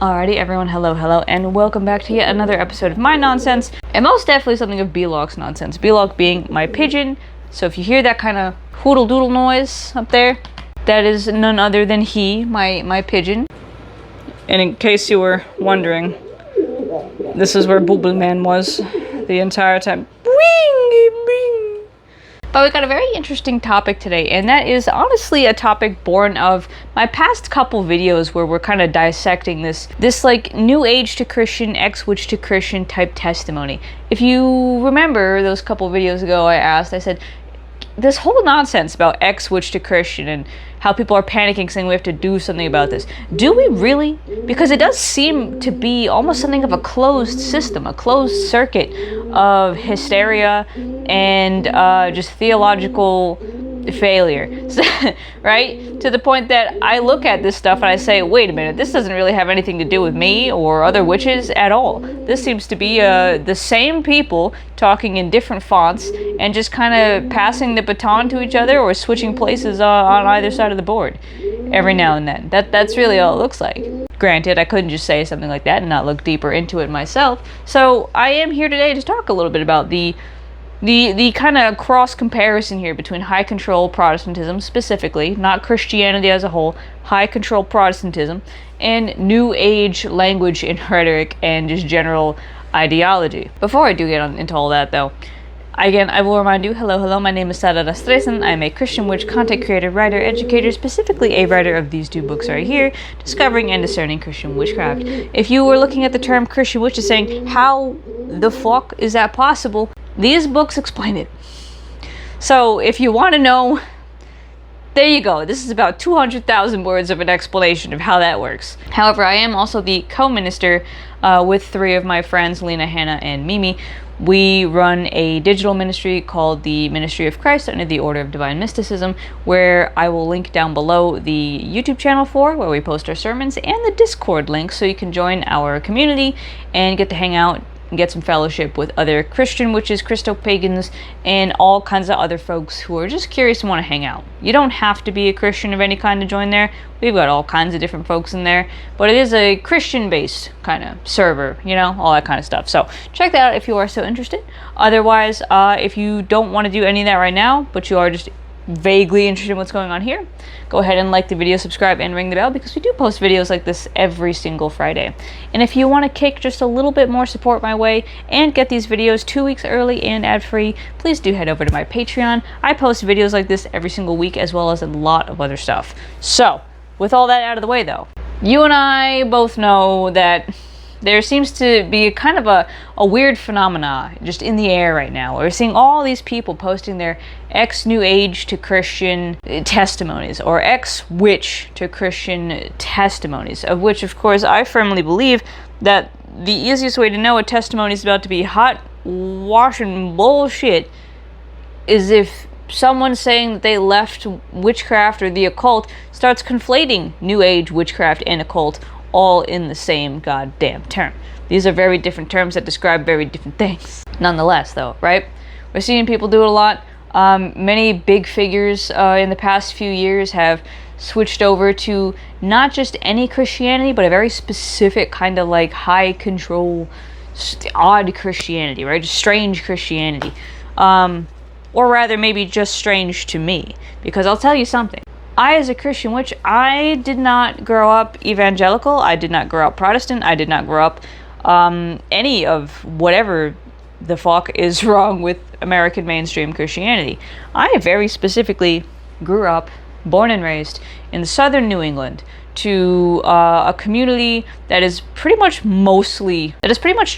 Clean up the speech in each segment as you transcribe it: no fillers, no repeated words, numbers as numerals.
Alrighty, everyone, hello, and welcome back to yet another episode of my nonsense, and most definitely something of B-Lock's nonsense. B-Lock being my pigeon, so if you hear that kind of hoodle-doodle noise up there, that is none other than he, my pigeon. And in case you were wondering, this is where Boobleman was the entire time. But we got a very interesting topic today, and that is honestly a topic born of my past couple videos where we're kind of dissecting this like new age to Christian, ex-witch to Christian type testimony. If you remember those couple videos ago, I said, this whole nonsense about ex-witch to Christian and how people are panicking saying we have to do something about this. Do we really? Because it does seem to be almost something of a closed system, a closed circuit of hysteria and just theological failure, right? To the point that I look at this stuff and I say, wait a minute, this doesn't really have anything to do with me or other witches at all. This seems to be the same people talking in different fonts and just kind of passing the baton to each other or switching places on either side of the board every now and then. That's really all it looks like. Granted, I couldn't just say something like that and not look deeper into it myself. So I am here today to talk a little bit about the kind of cross comparison here between high control Protestantism specifically, not Christianity as a whole, high control Protestantism, and new age language and rhetoric and just general ideology. Before I do get into all that though, again, I will remind you, hello, my name is Sara Rastresan. I am a Christian witch content creator, writer, educator, specifically a writer of these two books right here, Discovering and Discerning Christian Witchcraft. If you were looking at the term Christian witch and saying, how the fuck is that possible? These books explain it. So if you want to know, there you go. This is about 200,000 words of an explanation of how that works. However, I am also the co-minister with three of my friends, Lena, Hannah, and Mimi. We run a digital ministry called the Ministry of Christ under the Order of Divine Mysticism, where I will link down below the YouTube channel for where we post our sermons and the Discord link so you can join our community and get to hang out and get some fellowship with other Christian witches, Christo-pagans, and all kinds of other folks who are just curious and want to hang out. You don't have to be a Christian of any kind to join there. We've got all kinds of different folks in there, but it is a Christian-based kind of server, you know, all that kind of stuff. So check that out if you are so interested. Otherwise, if you don't want to do any of that right now, but you are just vaguely interested in what's going on here, go ahead and like the video, subscribe, and ring the bell because we do post videos like this every single Friday. And if you want to kick just a little bit more support my way and get these videos 2 weeks early and ad-free, please do head over to my Patreon. I post videos like this every single week as well as a lot of other stuff. So, with all that out of the way though, you and I both know that there seems to be kind of a weird phenomena just in the air right now. We're seeing all these people posting their ex-New Age to Christian testimonies, or ex-witch to Christian testimonies, of which, of course, I firmly believe that the easiest way to know a testimony is about to be hot, washing bullshit is if someone saying that they left witchcraft or the occult starts conflating New Age, witchcraft, and occult all in the same goddamn term. These are very different terms that describe very different things. Nonetheless, though, right? We're seeing people do it a lot. Many big figures in the past few years have switched over to not just any Christianity, but a very specific kind of like high control, odd Christianity, right? Just strange Christianity. Or rather, maybe just strange to me. Because I'll tell you something. I, as a Christian witch, I did not grow up evangelical. I did not grow up Protestant. I did not grow up any of whatever the fuck is wrong with American mainstream Christianity. I very specifically grew up, born and raised, in southern New England to a community that is pretty much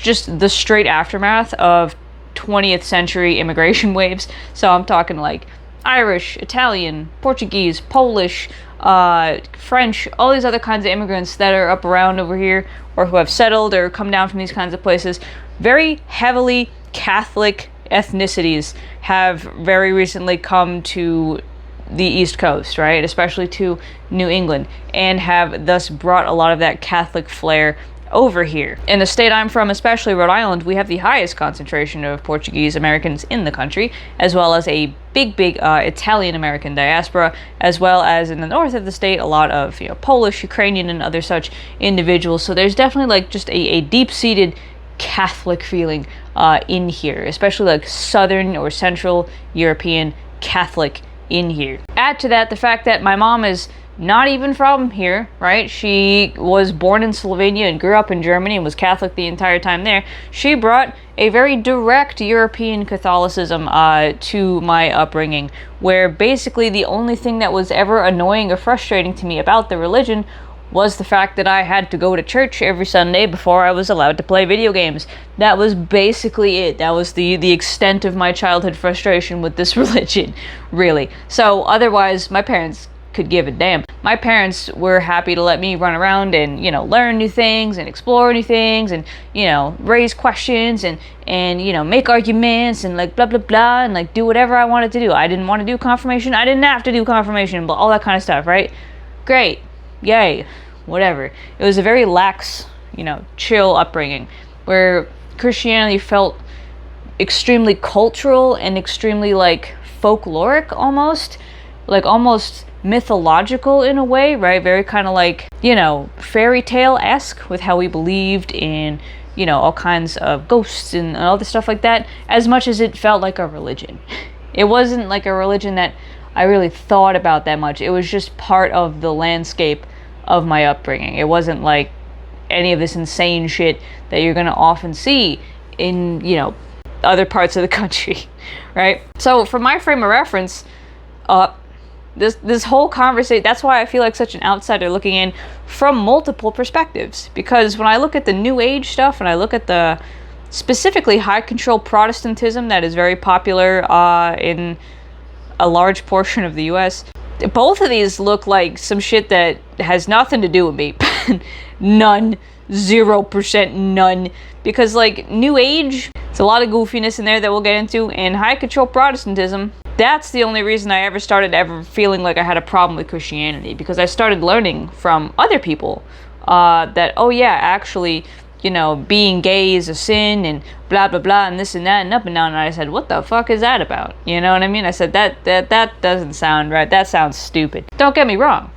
just the straight aftermath of 20th century immigration waves. So I'm talking like Irish, Italian, Portuguese, Polish, French, all these other kinds of immigrants that are up around over here or who have settled or come down from these kinds of places. Very heavily Catholic ethnicities have very recently come to the East Coast, right? Especially to New England, and have thus brought a lot of that Catholic flair over here. In the state I'm from, especially Rhode Island, we have the highest concentration of Portuguese Americans in the country, as well as a big Italian American diaspora, as well as in the north of the state, a lot of Polish, Ukrainian, and other such individuals. So there's definitely like just a deep-seated Catholic feeling in here, especially like Southern or Central European Catholic in here. Add to that the fact that my mom is not even from here, right? She was born in Slovenia and grew up in Germany and was Catholic the entire time there. She brought a very direct European Catholicism to my upbringing, where basically the only thing that was ever annoying or frustrating to me about the religion was the fact that I had to go to church every Sunday before I was allowed to play video games. That was basically it. That was the extent of my childhood frustration with this religion, really. So otherwise, my parents could give a damn. My parents were happy to let me run around and, learn new things and explore new things and, raise questions and make arguments and like blah, blah, blah, and like do whatever I wanted to do. I didn't want to do confirmation. I didn't have to do confirmation, but all that kind of stuff, right? Great. Yay. Whatever. It was a very lax, chill upbringing where Christianity felt extremely cultural and extremely like folkloric almost mythological in a way, right? Very kind of like, fairy tale-esque with how we believed in, all kinds of ghosts and all this stuff like that, as much as it felt like a religion. It wasn't like a religion that I really thought about that much. It was just part of the landscape of my upbringing. It wasn't like any of this insane shit that you're going to often see in, other parts of the country, right? So from my frame of reference, this whole conversation, that's why I feel like such an outsider looking in from multiple perspectives. Because when I look at the New Age stuff and I look at the specifically high control Protestantism that is very popular in a large portion of the US, both of these look like some shit that has nothing to do with me. None. 0%. None. Because like New Age, it's a lot of goofiness in there that we'll get into, and high control Protestantism, that's the only reason I ever started feeling like I had a problem with Christianity, because I started learning from other people that, oh yeah, actually, being gay is a sin and blah, blah, blah, and this and that and up and down. And I said, what the fuck is that about? You know what I mean? I said, that doesn't sound right. That sounds stupid. Don't get me wrong.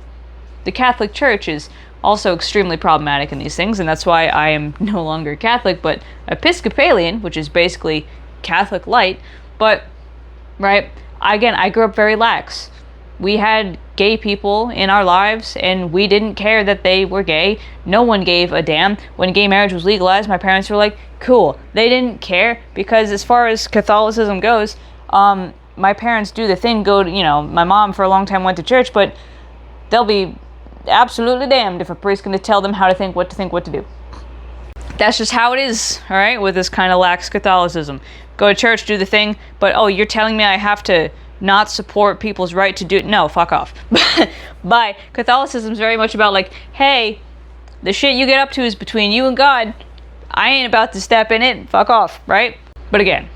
The Catholic Church is also extremely problematic in these things, and that's why I am no longer Catholic, but Episcopalian, which is basically Catholic light. But, right, again, I grew up very lax. We had gay people in our lives, and we didn't care that they were gay. No one gave a damn. When gay marriage was legalized, my parents were like, cool. They didn't care, because as far as Catholicism goes, my parents do the thing, my mom for a long time went to church, but they'll be absolutely damned if a priest's going to tell them how to think, what to do. That's just how it is, all right, with this kind of lax Catholicism. Go to church, do the thing, but, oh, you're telling me I have to not support people's right to do it? No, fuck off. But Catholicism is very much about like, hey, the shit you get up to is between you and God. I ain't about to step in it. Fuck off, right? But again,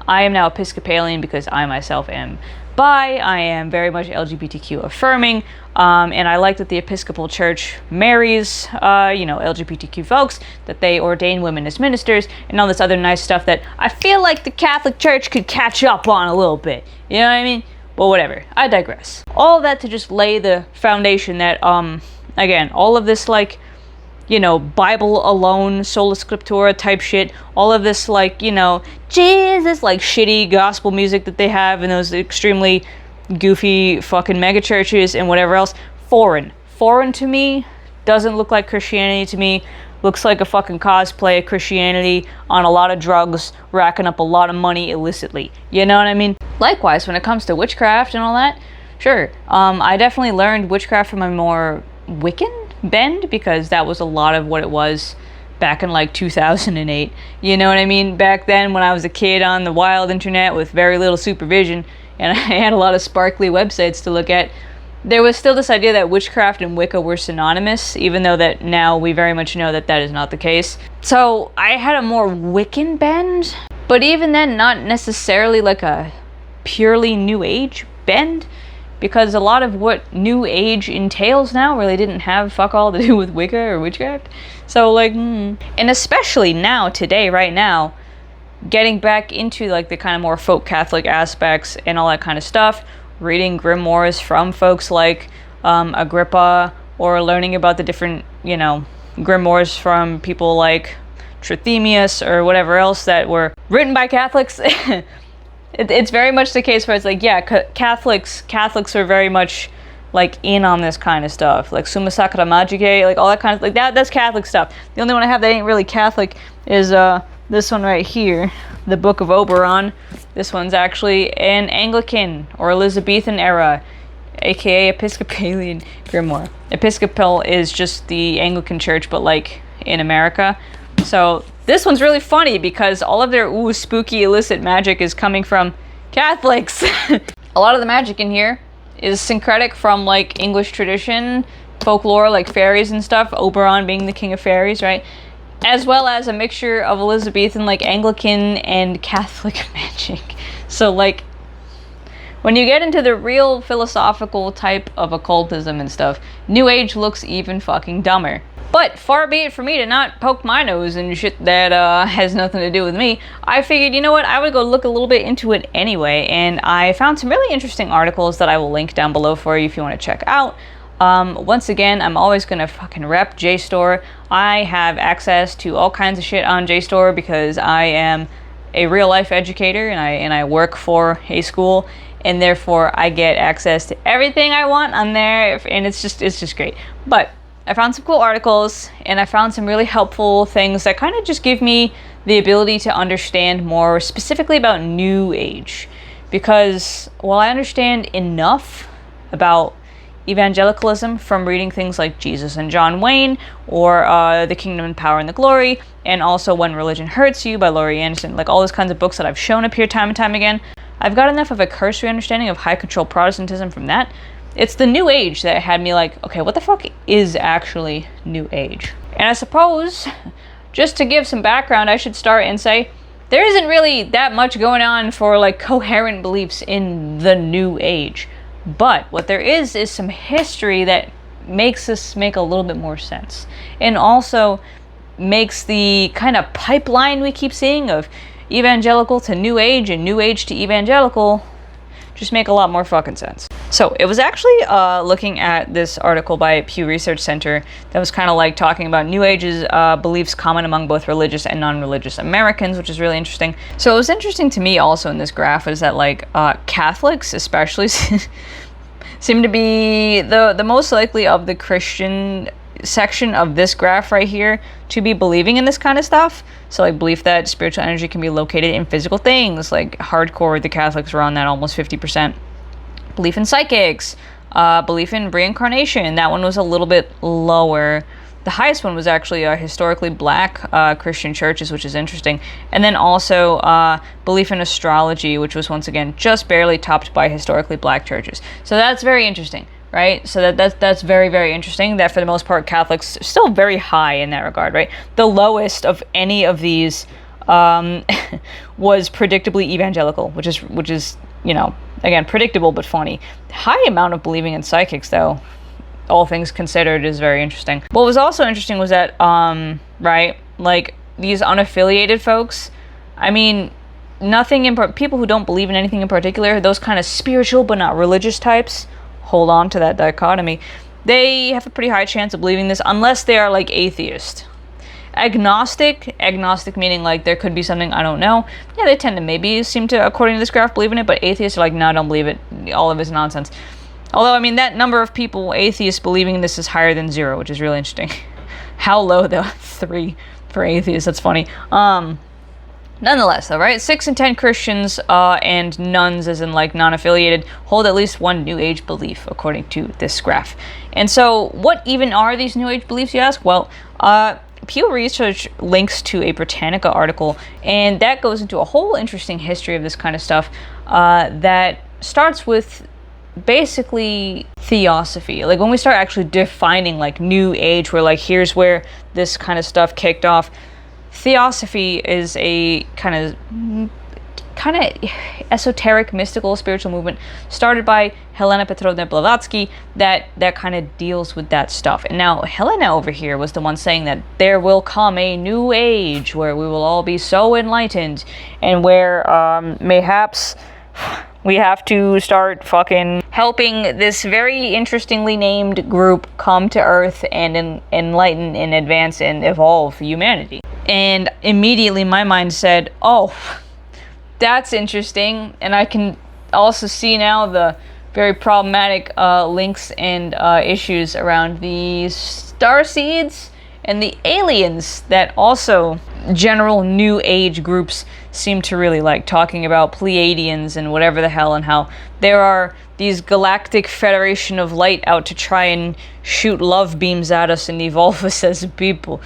I am now Episcopalian because I myself am bi. I am very much LGBTQ affirming, and I like that the Episcopal Church marries, LGBTQ folks, that they ordain women as ministers, and all this other nice stuff that I feel like the Catholic Church could catch up on a little bit. You know what I mean? Well, whatever. I digress. All that to just lay the foundation that, again, all of this, like, Bible alone, sola scriptura type shit, all of this, like, Jesus, like, shitty gospel music that they have in those extremely goofy fucking mega churches and whatever else, foreign to me, doesn't look like Christianity to me, looks like a fucking cosplay of Christianity on a lot of drugs, racking up a lot of money illicitly, you know what I mean? Likewise, when it comes to witchcraft and all that, sure, I definitely learned witchcraft from a more Wiccan bend, because that was a lot of what it was back in like 2008, you know what I mean? Back then when I was a kid on the wild internet with very little supervision, and I had a lot of sparkly websites to look at, there was still this idea that witchcraft and Wicca were synonymous, even though that now we very much know that that is not the case. So I had a more Wiccan bend, but even then not necessarily like a purely New Age bend, because a lot of what New Age entails now really didn't have fuck all to do with Wicca or witchcraft. So like, and especially now, today, right now, getting back into like the kind of more folk Catholic aspects and all that kind of stuff, reading grimoires from folks like Agrippa, or learning about the different, you know, grimoires from people like Trithemius or whatever else that were written by Catholics. It's very much the case where it's like, yeah, Catholics are very much like in on this kind of stuff, like Summa Sacra Magicae, like all that kind of, like that's Catholic stuff. The only one I have that ain't really Catholic is this one right here, the Book of Oberon. This one's actually an Anglican or Elizabethan era, aka Episcopalian grimoire. Episcopal is just the Anglican church, but like in America. So this one's really funny because all of their spooky illicit magic is coming from Catholics. A lot of the magic in here is syncretic from like English tradition, folklore, like fairies and stuff, Oberon being the king of fairies, right? As well as a mixture of Elizabethan, like Anglican and Catholic magic. So like, when you get into the real philosophical type of occultism and stuff, New Age looks even fucking dumber. But far be it for me to not poke my nose in shit that has nothing to do with me. I figured, you know what, I would go look a little bit into it anyway, and I found some really interesting articles that I will link down below for you if you want to check out. Once again, I'm always gonna fucking rep JSTOR. I have access to all kinds of shit on JSTOR because I am a real life educator and I work for a school, and therefore I get access to everything I want on there, and it's just great. But I found some cool articles, and I found some really helpful things that kind of just give me the ability to understand more specifically about New Age. Because while I understand enough about evangelicalism from reading things like Jesus and John Wayne, or The Kingdom and Power and the Glory, and also When Religion Hurts You by Laurie Anderson, like all those kinds of books that I've shown up here time and time again, I've got enough of a cursory understanding of high control Protestantism from that. It's the New Age that had me like, okay, what the fuck is actually New Age? And I suppose, just to give some background, I should start and say, there isn't really that much going on for like coherent beliefs in the New Age. But what there is some history that makes this make a little bit more sense. And also makes the kind of pipeline we keep seeing of evangelical to New Age and New Age to evangelical just make a lot more fucking sense. So it was actually looking at this article by Pew Research Center that was kind of like talking about New Age's beliefs common among both religious and non-religious Americans, which is really interesting. So it was interesting to me also in this graph is that like Catholics especially seem to be the most likely of the Christian section of this graph right here to be believing in this kind of stuff. So like belief that spiritual energy can be located in physical things, like hardcore the Catholics were on that almost 50%. Belief in psychics, belief in reincarnation, that one was a little bit lower. The highest one was actually historically black Christian churches, which is interesting. And then also belief in astrology, which was once again just barely topped by historically black churches. So that's very interesting, right? So that's very, very interesting that for the most part Catholics are still very high in that regard, right? The lowest of any of these was predictably evangelical, which is, you know, again, predictable but funny. High amount of believing in psychics, though, all things considered, is very interesting. What was also interesting was that, right, like, these unaffiliated folks, I mean, people who don't believe in anything in particular, those kind of spiritual but not religious types, hold on to that dichotomy, they have a pretty high chance of believing this unless they are, like, atheist. Agnostic meaning like there could be something I don't know. Yeah, they tend to maybe seem to, according to this graph, believe in it, but atheists are like, no, I don't believe it. All of it's nonsense. Although, I mean, that number of people, atheists, believing in this is higher than 0, which is really interesting. How low, though? 3 for atheists. That's funny. Nonetheless, though, right? 6 in 10 Christians and nuns, as in like non-affiliated, hold at least one New Age belief, according to this graph. And so, what even are these New Age beliefs, you ask? Well, Pew Research links to a Britannica article, and that goes into a whole interesting history of this kind of stuff that starts with basically theosophy. Like when we start actually defining like New Age, where like here's where this kind of stuff kicked off. Theosophy is a kind kind of esoteric, mystical, spiritual movement started by Helena Petrovna Blavatsky that kind of deals with that stuff. And now Helena over here was the one saying that there will come a new age where we will all be so enlightened, and where mayhaps we have to start fucking helping this very interestingly named group come to Earth and enlighten and advance and evolve humanity. And immediately my mind said, oh, that's interesting. And I can also see now the very problematic links and issues around the Starseeds and the aliens that also general new age groups seem to really like, talking about Pleiadians and whatever the hell, and how there are these galactic federation of light out to try and shoot love beams at us and evolve us as people.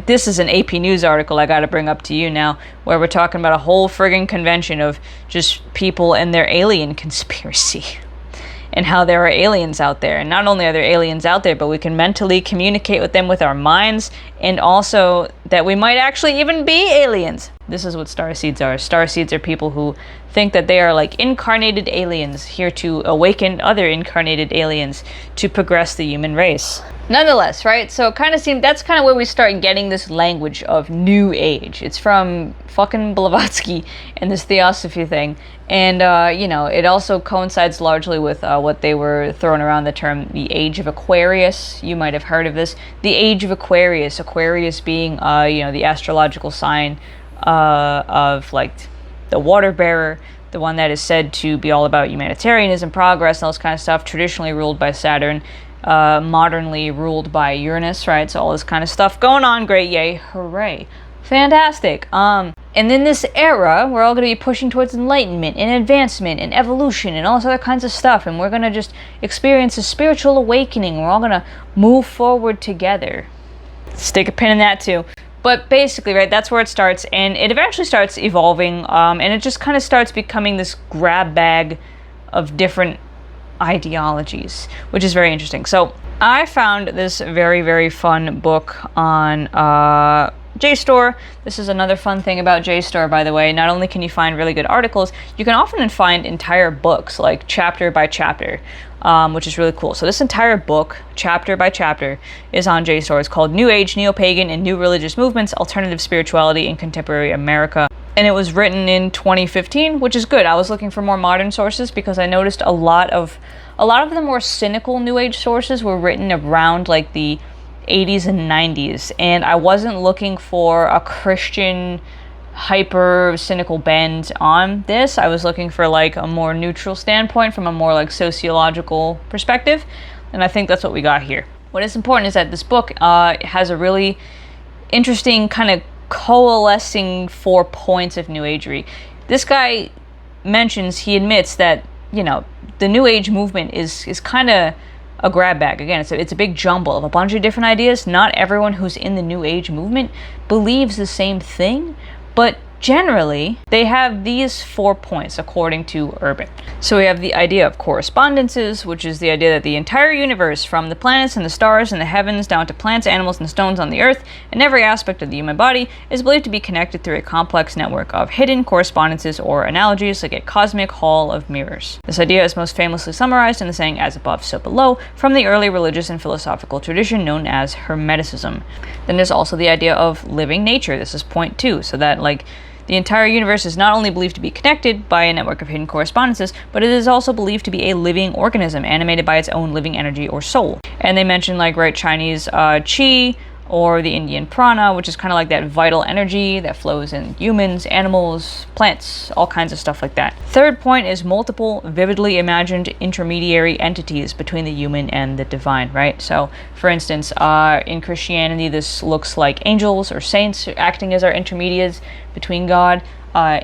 This is an AP News article I gotta bring up to you now, where we're talking about a whole friggin' convention of just people and their alien conspiracy. And how there are aliens out there. And not only are there aliens out there, but we can mentally communicate with them with our minds, and also that we might actually even be aliens. This is what starseeds are. Starseeds are people who think that they are like incarnated aliens here to awaken other incarnated aliens to progress the human race. Nonetheless, right? So it kind of seemed that's kind of where we start getting this language of new age. It's from fucking Blavatsky and this theosophy thing. And, you know, it also coincides largely with what they were throwing around the term the Age of Aquarius. You might have heard of this. The Age of Aquarius. Aquarius being, you know, the astrological sign of, like, the water bearer, the one that is said to be all about humanitarianism, progress, and all this kind of stuff, traditionally ruled by Saturn, modernly ruled by Uranus, right? So all this kind of stuff going on. Great, yay, hooray. Fantastic. And in this era, we're all going to be pushing towards enlightenment and advancement and evolution and all this other kinds of stuff, and we're going to just experience a spiritual awakening. We're all going to move forward together. Stick a pin in that too. But basically, right, that's where it starts, and it eventually starts evolving, and it just kind of starts becoming this grab bag of different ideologies, which is very interesting. So I found this very, very fun book on JSTOR. This is another fun thing about JSTOR, by the way. Not only can you find really good articles, you can often find entire books, like chapter by chapter, which is really cool. So this entire book, chapter by chapter, is on JSTOR. It's called New Age, Neopagan, and New Religious Movements, Alternative Spirituality in Contemporary America. And it was written in 2015, which is good. I was looking for more modern sources because I noticed a lot of the more cynical New Age sources were written around like the 80s and 90s, and I wasn't looking for a Christian hyper cynical bend on this. I was looking for like a more neutral standpoint from a more like sociological perspective, and I think that's what we got here. What is important is that this book has a really interesting kind of coalescing 4 points of New Agery. This guy mentions, he admits that, you know, the New Age movement is kind of a grab bag. Again, it's a big jumble of a bunch of different ideas. Not everyone who's in the New Age movement believes the same thing, but generally they have these 4 points according to Urban. So we have the idea of correspondences, which is the idea that the entire universe, from the planets and the stars and the heavens down to plants, animals, and stones on the earth, and every aspect of the human body, is believed to be connected through a complex network of hidden correspondences or analogies, like a cosmic hall of mirrors. This idea is most famously summarized in the saying "as above, so below" from the early religious and philosophical tradition known as Hermeticism. Then there's also the idea of living nature. This is point 2, so that like the entire universe is not only believed to be connected by a network of hidden correspondences, but it is also believed to be a living organism animated by its own living energy or soul. And they mention like, right, Chinese Qi, or the Indian prana, which is kind of like that vital energy that flows in humans, animals, plants, all kinds of stuff like that. Third point is multiple vividly imagined intermediary entities between the human and the divine, right? So for instance, in Christianity, this looks like angels or saints acting as our intermediaries between God.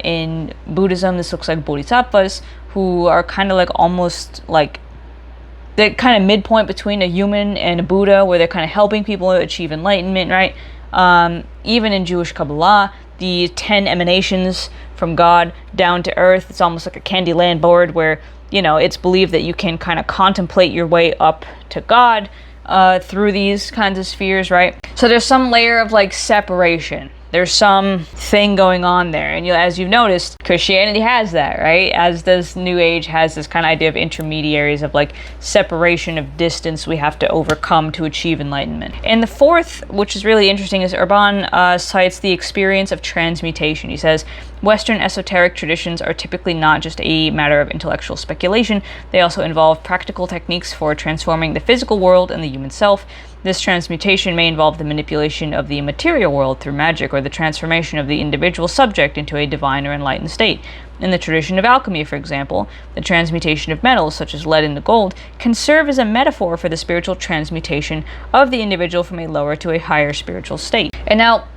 In Buddhism, this looks like bodhisattvas, who are kind of like almost like the kind of midpoint between a human and a Buddha, where they're kind of helping people achieve enlightenment, right? Even in Jewish Kabbalah, the 10 emanations from God down to earth, it's almost like a Candyland board where, you know, it's believed that you can kind of contemplate your way up to God through these kinds of spheres, right? So there's some layer of like separation, There's some thing going on there. And as you've noticed, Christianity has that, right? As does New Age, has this kind of idea of intermediaries, of like separation of distance we have to overcome to achieve enlightenment. And the fourth, which is really interesting, is Urban cites the experience of transmutation. He says, Western esoteric traditions are typically not just a matter of intellectual speculation. They also involve practical techniques for transforming the physical world and the human self. This transmutation may involve the manipulation of the material world through magic, or the transformation of the individual subject into a divine or enlightened state. In the tradition of alchemy, for example, the transmutation of metals, such as lead into gold, can serve as a metaphor for the spiritual transmutation of the individual from a lower to a higher spiritual state. And now,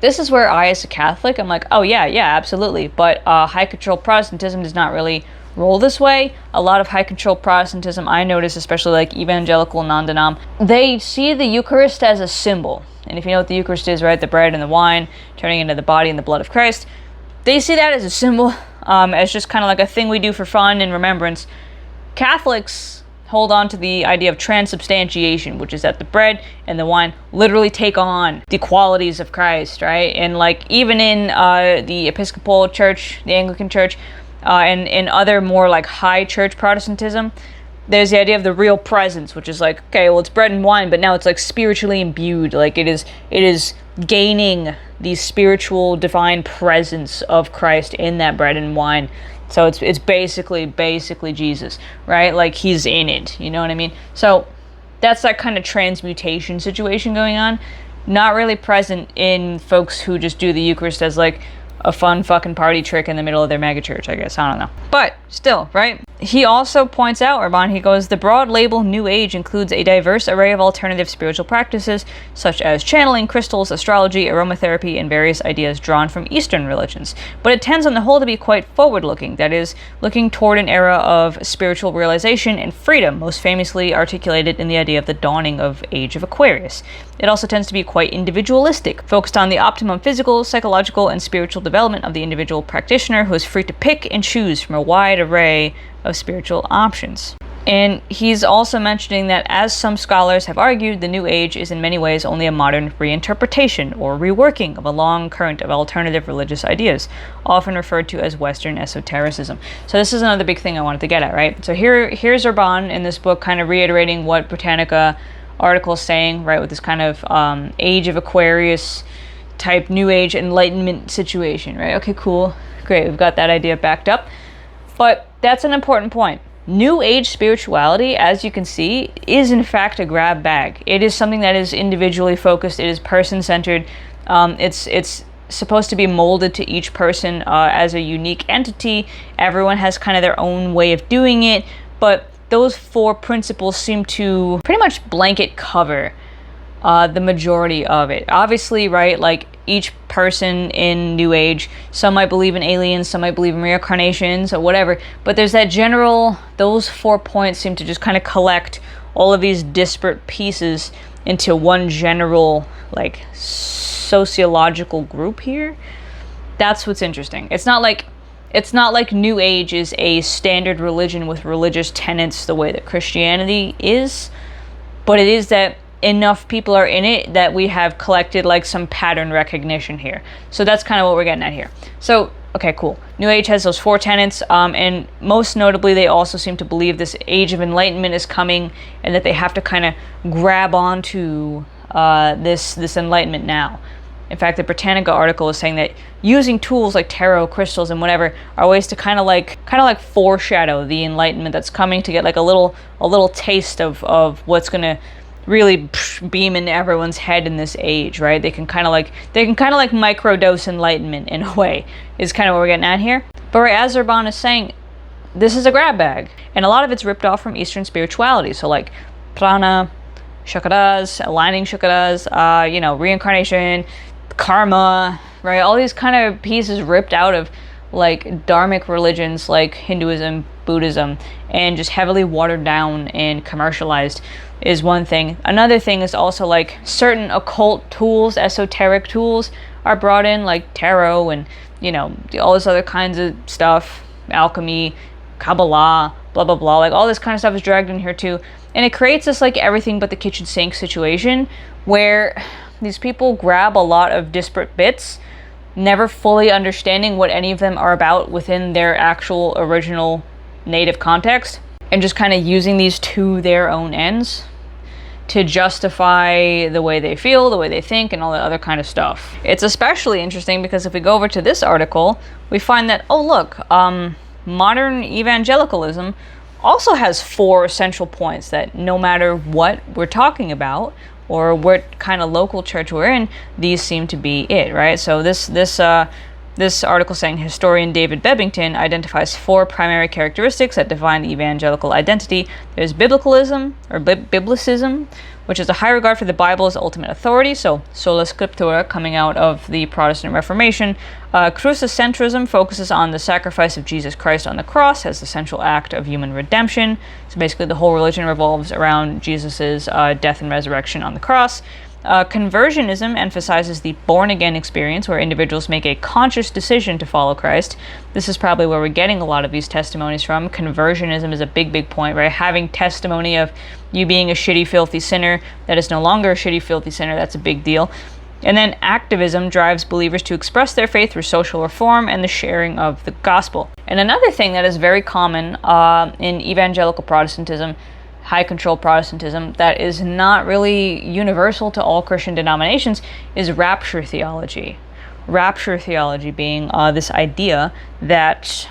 this is where I, as a Catholic, I'm like, oh yeah, absolutely. But high control Protestantism does not really roll this way. A lot of high control Protestantism, I notice, especially like evangelical non-denom, they see the Eucharist as a symbol. And if you know what the Eucharist is, right, the bread and the wine turning into the body and the blood of Christ, they see that as a symbol, as just kind of like a thing we do for fun and remembrance. Catholics hold on to the idea of transubstantiation, which is that the bread and the wine literally take on the qualities of Christ, right? And like even in the Episcopal Church, the Anglican Church, and in other more like high church Protestantism, there's the idea of the real presence, which is like, okay, well, it's bread and wine, but now it's like spiritually imbued. Like it is gaining the spiritual divine presence of Christ in that bread and wine. So it's basically Jesus, right? Like he's in it, you know what I mean? So that's that kind of transmutation situation going on. Not really present in folks who just do the Eucharist as like a fun fucking party trick in the middle of their megachurch, I guess. I don't know. But still, right? He also points out, Urban, he goes, the broad label New Age includes a diverse array of alternative spiritual practices, such as channeling, crystals, astrology, aromatherapy, and various ideas drawn from Eastern religions. But it tends on the whole to be quite forward-looking, that is, looking toward an era of spiritual realization and freedom, most famously articulated in the idea of the dawning of Age of Aquarius. It also tends to be quite individualistic, focused on the optimum physical, psychological, and spiritual development of the individual practitioner, who is free to pick and choose from a wide array of spiritual options. And he's also mentioning that, as some scholars have argued, the New Age is in many ways only a modern reinterpretation or reworking of a long current of alternative religious ideas, often referred to as Western esotericism. So this is another big thing I wanted to get at, right? So here's Urban in this book kind of reiterating what Britannica article is saying, right, with this kind of Age of Aquarius type New Age Enlightenment situation, right? Okay, cool. Great, we've got that idea backed up. But that's an important point. New Age spirituality, as you can see, is in fact a grab bag. It is something that is individually focused. It is person-centered. It's supposed to be molded to each person as a unique entity. Everyone has kind of their own way of doing it, but those four principles seem to pretty much blanket cover the majority of it. Obviously, right, like each person in New Age, some might believe in aliens, some might believe in reincarnations or whatever, but there's that general, those 4 points seem to just kind of collect all of these disparate pieces into one general, like, sociological group here. That's what's interesting. It's not like New Age is a standard religion with religious tenets the way that Christianity is, but it is that enough people are in it that we have collected like some pattern recognition here. So that's kind of what we're getting at here. So, okay, cool. New Age has those 4 tenets, and most notably, they also seem to believe this age of enlightenment is coming, and that they have to kind of grab onto this enlightenment now. In fact, the Britannica article is saying that using tools like tarot, crystals, and whatever are ways to kind of like foreshadow the enlightenment that's coming, to get like a little taste of what's gonna really beam into everyone's head in this age, right? They can kind of like microdose enlightenment in a way, is kind of what we're getting at here. But right, as Urban is saying, this is a grab bag, and a lot of it's ripped off from Eastern spirituality. So like prana, chakras, aligning chakras, reincarnation, karma, right? All these kind of pieces ripped out of like dharmic religions like Hinduism, Buddhism, and just heavily watered down and commercialized is one thing. Another thing is also like certain occult tools, esoteric tools are brought in, like tarot and, all this other kinds of stuff, alchemy, Kabbalah, blah, blah, blah. Like all this kind of stuff is dragged in here too. And it creates this like everything but the kitchen sink situation where These people grab a lot of disparate bits, never fully understanding what any of them are about within their actual original native context, and just kind of using these to their own ends to justify the way they feel, the way they think, and all that other kind of stuff. It's especially interesting because if we go over to this article, we find that, oh look, modern evangelicalism also has 4 essential points that no matter what we're talking about or what kind of local church we're in, these seem to be it, right? So this article saying historian David Bebbington identifies 4 primary characteristics that define the evangelical identity. There's biblicalism, or biblicism, which is a high regard for the Bible as ultimate authority, so sola scriptura, coming out of the Protestant Reformation. Crucicentrism focuses on the sacrifice of Jesus Christ on the cross as the central act of human redemption. So basically the whole religion revolves around Jesus's death and resurrection on the cross. Conversionism emphasizes the born-again experience where individuals make a conscious decision to follow Christ. This is probably where we're getting a lot of these testimonies from. Conversionism is a big point, right? Having testimony of you being a shitty, filthy sinner that is no longer a shitty, filthy sinner, that's a big deal. And then activism drives believers to express their faith through social reform and the sharing of the gospel. And another thing that is very common in evangelical Protestantism, high control Protestantism, that is not really universal to all Christian denominations, is rapture theology. Rapture theology being this idea that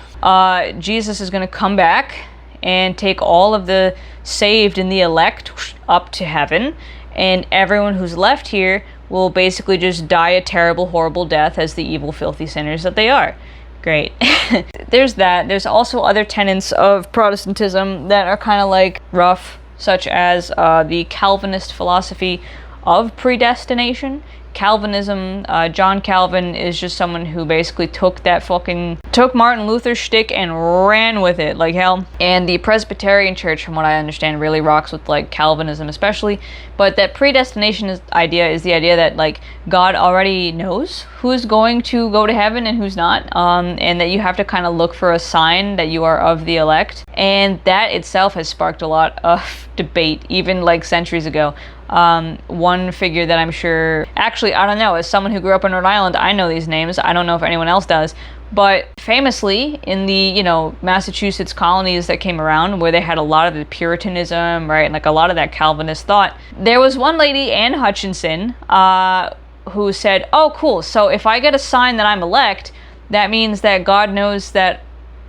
Jesus is going to come back and take all of the saved and the elect up to heaven, and everyone who's left here will basically just die a terrible, horrible death as the evil, filthy sinners that they are. Great. There's that. There's also other tenets of Protestantism that are kind of like rough, such as the Calvinist philosophy of predestination. Calvinism, John Calvin is just someone who basically took Martin Luther's shtick and ran with it like hell. And the Presbyterian Church, from what I understand, really rocks with like Calvinism especially. But that predestination idea is the idea that like God already knows who's going to go to heaven and who's not, and that you have to kind of look for a sign that you are of the elect. And that itself has sparked a lot of debate, even like centuries ago. One figure that I'm sure, actually, I don't know, as someone who grew up in Rhode Island, I know these names. I don't know if anyone else does. But famously, in the, Massachusetts colonies that came around, where they had a lot of the Puritanism, right, and like a lot of that Calvinist thought, there was one lady, Anne Hutchinson, who said, oh, cool, so if I get a sign that I'm elect, that means that God knows that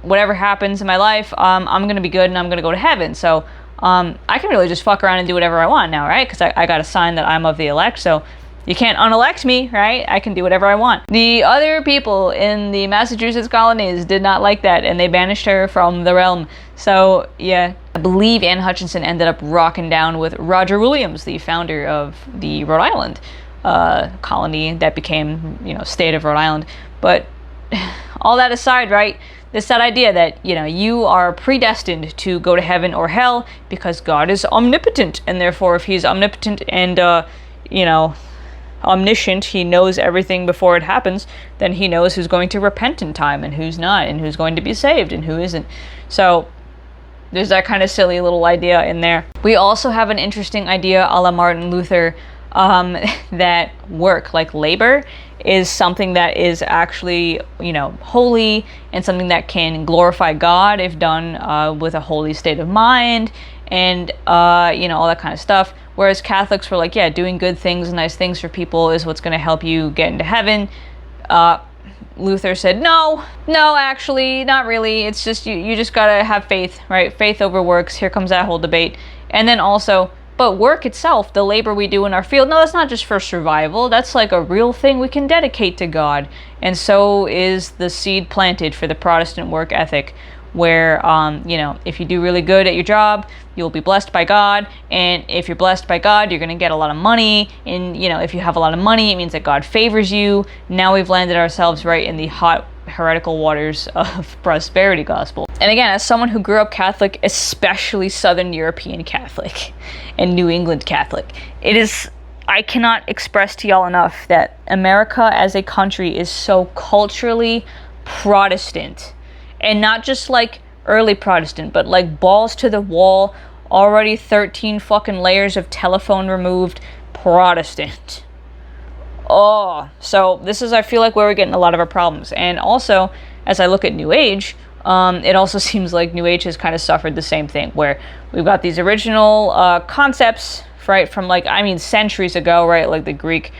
whatever happens in my life, I'm going to be good and I'm going to go to heaven. So I can really just fuck around and do whatever I want now, right? Because I got a sign that I'm of the elect, so you can't unelect me, right? I can do whatever I want. The other people in the Massachusetts colonies did not like that, and they banished her from the realm. So, yeah, I believe Anne Hutchinson ended up rocking down with Roger Williams, the founder of the Rhode Island colony that became, state of Rhode Island. But all that aside, right? It's that idea that, you are predestined to go to heaven or hell because God is omnipotent. And therefore, if he's omnipotent and, omniscient, he knows everything before it happens, then he knows who's going to repent in time and who's not, and who's going to be saved and who isn't. So there's that kind of silly little idea in there. We also have an interesting idea a la Martin Luther, that work, like labor, is something that is actually, holy and something that can glorify God if done with a holy state of mind and, all that kind of stuff. Whereas Catholics were like, yeah, doing good things and nice things for people is what's going to help you get into heaven. Luther said, no, actually, not really. It's just, you just got to have faith, right? Faith over works. Here comes that whole debate. And then also, but work itself, the labor we do in our field, no, that's not just for survival. That's like a real thing we can dedicate to God. And so is the seed planted for the Protestant work ethic, where, if you do really good at your job, you'll be blessed by God. And if you're blessed by God, you're going to get a lot of money. And, if you have a lot of money, it means that God favors you. Now we've landed ourselves right in the hot, heretical waters of prosperity gospel. And again, as someone who grew up Catholic, especially Southern European Catholic and New England Catholic, I cannot express to y'all enough that America as a country is so culturally Protestant. And not just like early Protestant, but like balls to the wall, already 13 fucking layers of telephone removed Protestant. So this is, I feel like, where we're getting a lot of our problems. And also, as I look at New Age, it also seems like New Age has kind of suffered the same thing, where we've got these original concepts, right, from like, I mean, centuries ago, right, like the Greek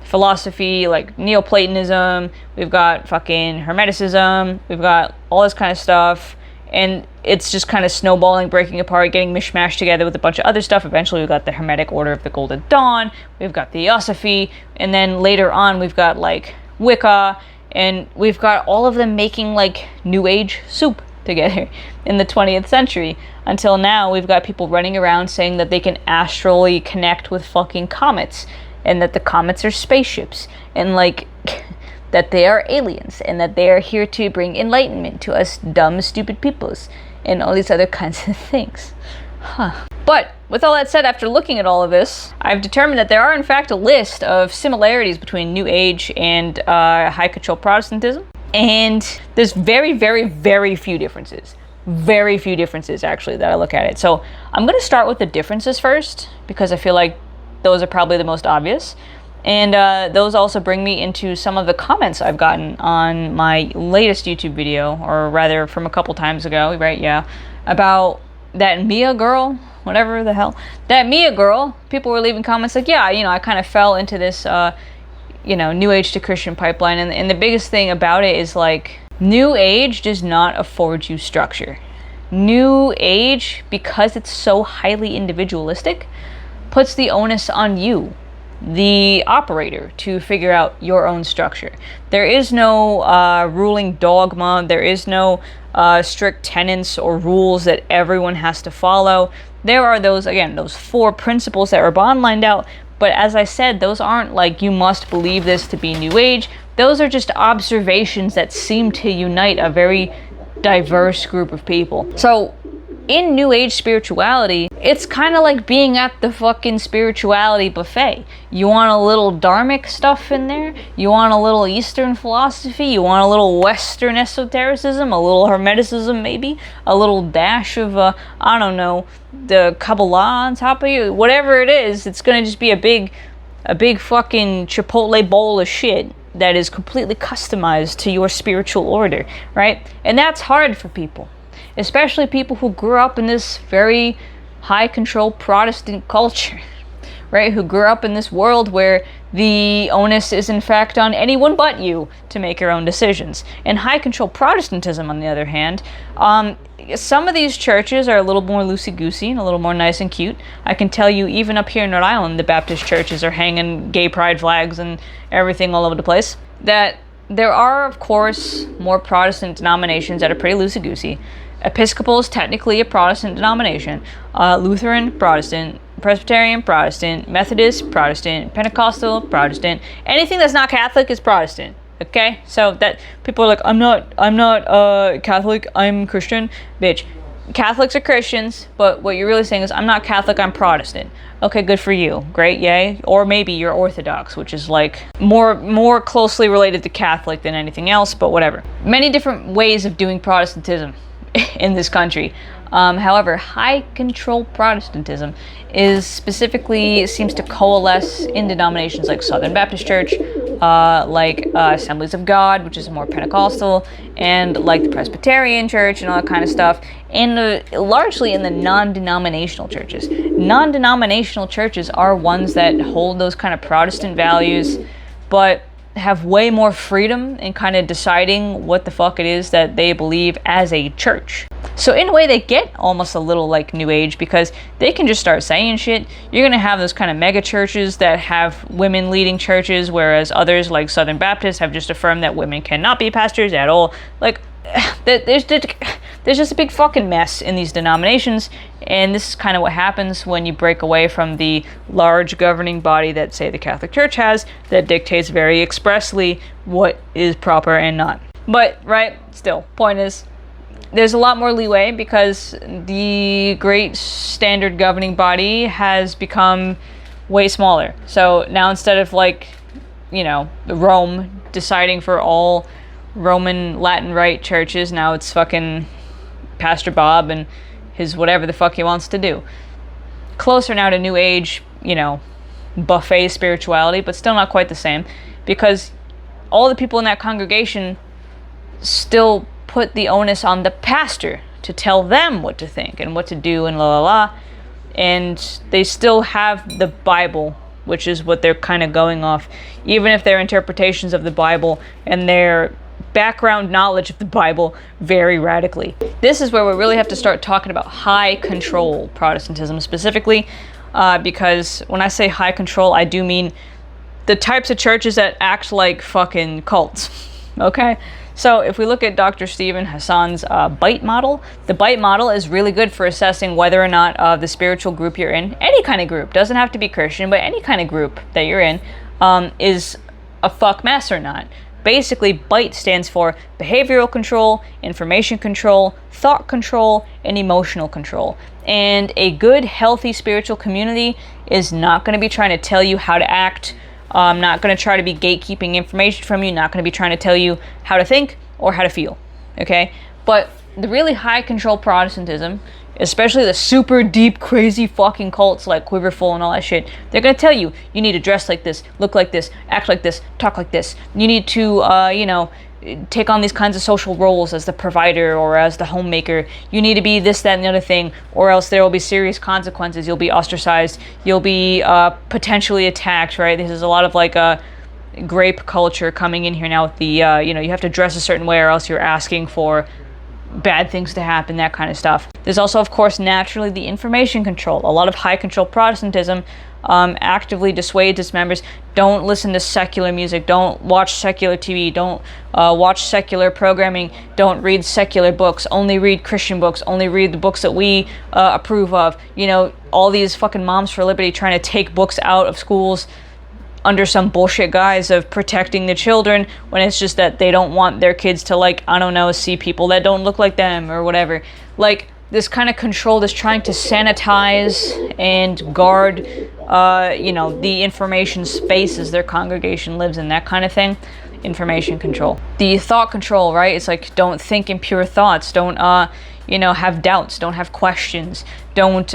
philosophy, like Neoplatonism, we've got fucking Hermeticism, we've got all this kind of stuff, and it's just kind of snowballing, breaking apart, getting mishmashed together with a bunch of other stuff. Eventually we've got the Hermetic Order of the Golden Dawn, we've got Theosophy, and then later on we've got like Wicca, and we've got all of them making like New Age soup together in the 20th century. Until now, we've got people running around saying that they can astrally connect with fucking comets, and that the comets are spaceships, and like that they are aliens, and that they are here to bring enlightenment to us dumb, stupid peoples, and all these other kinds of things. But with all that said, after looking at all of this, I've determined that there are in fact a list of similarities between New Age and high control Protestantism, and there's very, very, very few differences. Very few differences, actually, that I look at it. So I'm going to start with the differences first, because I feel like those are probably the most obvious. And those also bring me into some of the comments I've gotten on my latest YouTube video, or rather from a couple times ago, right? Yeah, about that Mia girl, whatever the hell. That Mia girl, people were leaving comments like, yeah, you know, I kind of fell into this, you know, New Age to Christian pipeline. And the biggest thing about it is like, New Age does not afford you structure. New Age, because it's so highly individualistic, puts the onus on you, the operator, to figure out your own structure. There is no ruling dogma. There is no strict tenets or rules that everyone has to follow. There are those, again, those 4 principles that Ramban lined out. But as I said, those aren't like you must believe this to be New Age. Those are just observations that seem to unite a very diverse group of people. So in New Age spirituality, it's kind of like being at the fucking spirituality buffet. You want a little dharmic stuff in there, you want a little Eastern philosophy, you want a little Western esotericism, a little Hermeticism maybe, a little dash of, I don't know, the Kabbalah on top of you. Whatever it is, it's gonna just be a big fucking Chipotle bowl of shit that is completely customized to your spiritual order, right? And that's hard for people, especially people who grew up in this very high control Protestant culture, right? Who grew up in this world where the onus is in fact on anyone but you to make your own decisions. And high control Protestantism, on the other hand, some of these churches are a little more loosey-goosey and a little more nice and cute. I can tell you, even up here in Rhode Island, the Baptist churches are hanging gay pride flags and everything all over the place. That there are, of course, more Protestant denominations that are pretty loosey-goosey. Episcopal is technically a Protestant denomination. Lutheran, Protestant. Presbyterian, Protestant. Methodist, Protestant. Pentecostal, Protestant. Anything that's not Catholic is Protestant. Okay? So that people are like, I'm not Catholic, I'm Christian. Bitch. Catholics are Christians, but what you're really saying is, I'm not Catholic, I'm Protestant. Okay, good for you. Great, yay. Or maybe you're Orthodox, which is like more closely related to Catholic than anything else, but whatever. Many different ways of doing Protestantism in this country. However, high control Protestantism seems to coalesce in denominations like Southern Baptist Church, like Assemblies of God, which is more Pentecostal, and like the Presbyterian Church and all that kind of stuff, and largely in the non-denominational churches. Non-denominational churches are ones that hold those kind of Protestant values, but have way more freedom in kind of deciding what the fuck it is that they believe as a church. So in a way, they get almost a little like New Age, because they can just start saying shit. You're going to have those kind of mega churches that have women leading churches, whereas others like Southern Baptists have just affirmed that women cannot be pastors at all. Like, there's just a big fucking mess in these denominations, and this is kind of what happens when you break away from the large governing body that, say, the Catholic Church has, that dictates very expressly what is proper and not. But, right, still, point is, there's a lot more leeway because the great standard governing body has become way smaller. So now, instead of like, you know, Rome deciding for all Roman Latin Rite churches, now it's fucking Pastor Bob and his whatever the fuck he wants to do. Closer now to New Age, you know, buffet spirituality, but still not quite the same, because all the people in that congregation still put the onus on the pastor to tell them what to think and what to do and la la la, and they still have the Bible, which is what they're kind of going off, even if their interpretations of the Bible and their background knowledge of the Bible vary radically. This is where we really have to start talking about high control Protestantism specifically, because when I say high control, I do mean the types of churches that act like fucking cults. Okay? So if we look at Dr. Stephen Hassan's bite model, the bite model is really good for assessing whether or not the spiritual group you're in, any kind of group, doesn't have to be Christian, but any kind of group that you're in, is a fuck mess or not. Basically, BITE stands for behavioral control, information control, thought control, and emotional control. And a good, healthy spiritual community is not going to be trying to tell you how to act, not going to try to be gatekeeping information from you, not going to be trying to tell you how to think or how to feel, okay? But the really high control Protestantism, especially the super deep, crazy fucking cults like Quiverful and all that shit, they're going to tell you, you need to dress like this, look like this, act like this, talk like this. You need to, take on these kinds of social roles as the provider or as the homemaker. You need to be this, that, and the other thing, or else there will be serious consequences. You'll be ostracized. You'll be potentially attacked, right? This is a lot of like grape culture coming in here now with the, you have to dress a certain way or else you're asking for bad things to happen, that kind of stuff. There's also, of course, naturally the information control. A lot of high control Protestantism actively dissuades its members, don't listen to secular music, don't watch secular TV, don't watch secular programming, don't read secular books, only read Christian books, only read the books that we approve of. All these fucking Moms for Liberty trying to take books out of schools under some bullshit guise of protecting the children, when it's just that they don't want their kids to, see people that don't look like them or whatever. This kind of control that's trying to sanitize and guard, the information spaces their congregation lives in, that kind of thing. Information control. The thought control, right? It's like, don't think impure thoughts. Don't, have doubts. Don't have questions. Don't,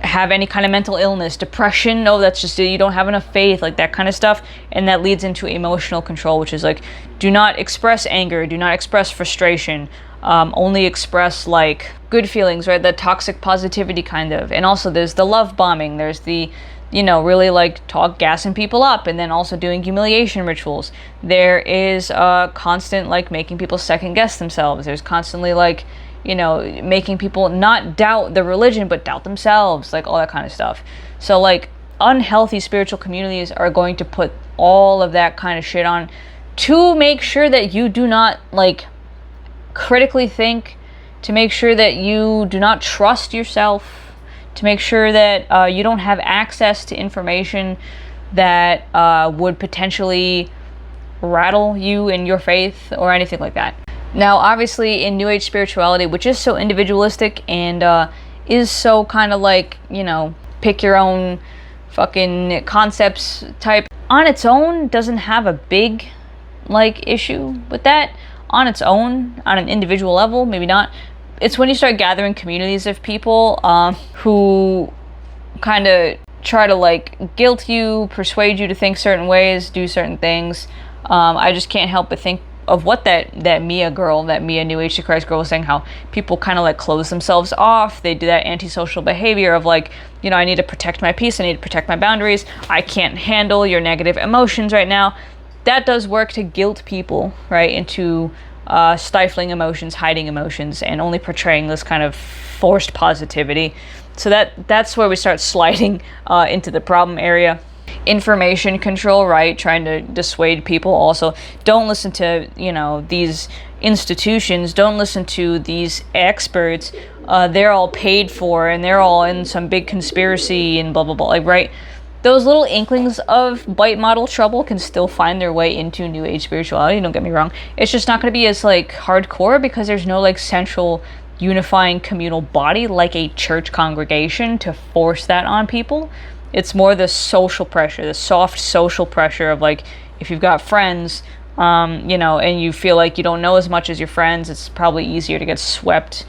have any kind of mental illness, depression. No, that's just you don't have enough faith, like that kind of stuff. And that leads into emotional control, which is like, do not express anger, do not express frustration, only express like good feelings, right? That toxic positivity kind of. And also there's the love bombing, there's the really like gassing people up, and then also doing humiliation rituals. There is constant like making people second guess themselves. There's constantly like making people not doubt the religion, but doubt themselves, like all that kind of stuff. So like unhealthy spiritual communities are going to put all of that kind of shit on to make sure that you do not like critically think, to make sure that you do not trust yourself, to make sure that you don't have access to information that would potentially rattle you in your faith or anything like that. Now, obviously, in New Age spirituality, which is so individualistic and is so kind of like, pick your own fucking concepts type, on its own doesn't have a big, like, issue with that. On its own, on an individual level, maybe not. It's when you start gathering communities of people who kind of try to, like, guilt you, persuade you to think certain ways, do certain things. I just can't help but think of what that Mia New Age to Christ girl was saying, how people kind of like close themselves off. They do that antisocial behavior of like, I need to protect my peace, I need to protect my boundaries, I can't handle your negative emotions right now. That does work to guilt people, right, into stifling emotions, hiding emotions, and only portraying this kind of forced positivity. So that's where we start sliding into the problem area. Information control, right? Trying to dissuade people. Also, don't listen to, these institutions. Don't listen to these experts. They're all paid for and they're all in some big conspiracy and blah, blah, blah. Like, right? Those little inklings of bite model trouble can still find their way into New Age spirituality. Don't get me wrong. It's just not going to be as, like, hardcore because there's no, like, central unifying communal body like a church congregation to force that on people. It's more the social pressure, the soft social pressure of like, if you've got friends, and you feel like you don't know as much as your friends, it's probably easier to get swept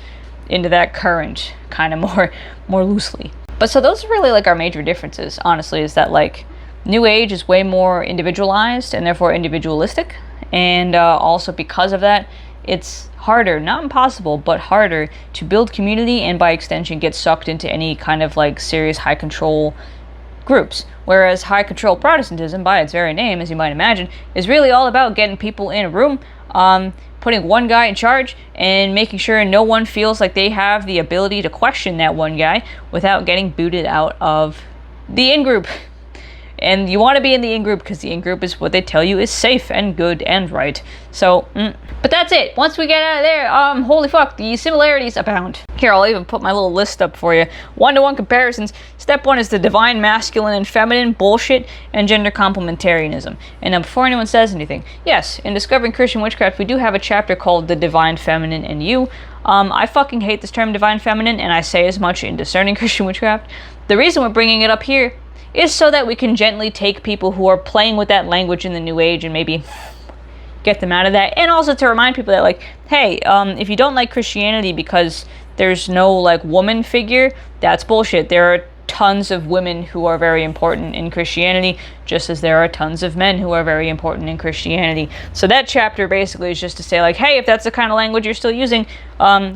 into that current kind of more loosely. But so those are really like our major differences, honestly, is that like New Age is way more individualized and therefore individualistic. And also because of that, it's harder, not impossible, but harder to build community and by extension get sucked into any kind of like serious high control groups. Whereas high control Protestantism, by its very name, as you might imagine, is really all about getting people in a room, putting one guy in charge and making sure no one feels like they have the ability to question that one guy without getting booted out of the in-group. And you want to be in the in-group because the in-group is what they tell you is safe and good and right. So, but that's it. Once we get out of there, holy fuck, the similarities abound. Here, I'll even put my little list up for you. 1-to-1 comparisons. Step 1 is the divine masculine and feminine bullshit and gender complementarianism. And now before anyone says anything, yes, in Discovering Christian Witchcraft, we do have a chapter called The Divine Feminine and You. I fucking hate this term divine feminine, and I say as much in Discerning Christian Witchcraft. The reason we're bringing it up here is so that we can gently take people who are playing with that language in the New Age and maybe get them out of that. And also to remind people that, like, hey, if you don't like Christianity because there's no, like, woman figure, that's bullshit. There are tons of women who are very important in Christianity, just as there are tons of men who are very important in Christianity. So that chapter basically is just to say, like, hey, if that's the kind of language you're still using,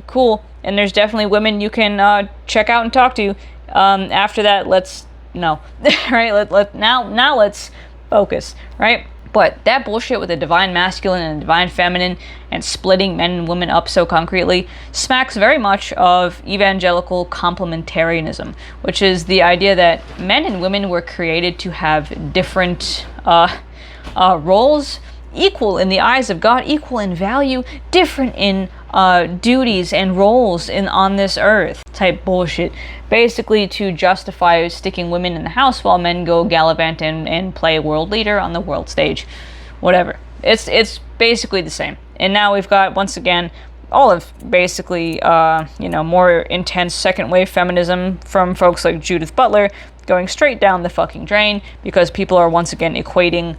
cool. And there's definitely women you can check out and talk to. After that, no, right? Now let's focus, right? But that bullshit with the divine masculine and divine feminine and splitting men and women up so concretely smacks very much of evangelical complementarianism, which is the idea that men and women were created to have different roles, equal in the eyes of God, equal in value, different in duties and roles on this earth type bullshit, basically to justify sticking women in the house while men go gallivant and play world leader on the world stage. Whatever, it's basically the same. And now we've got, once again, all of basically more intense second wave feminism from folks like Judith Butler going straight down the fucking drain, because people are once again equating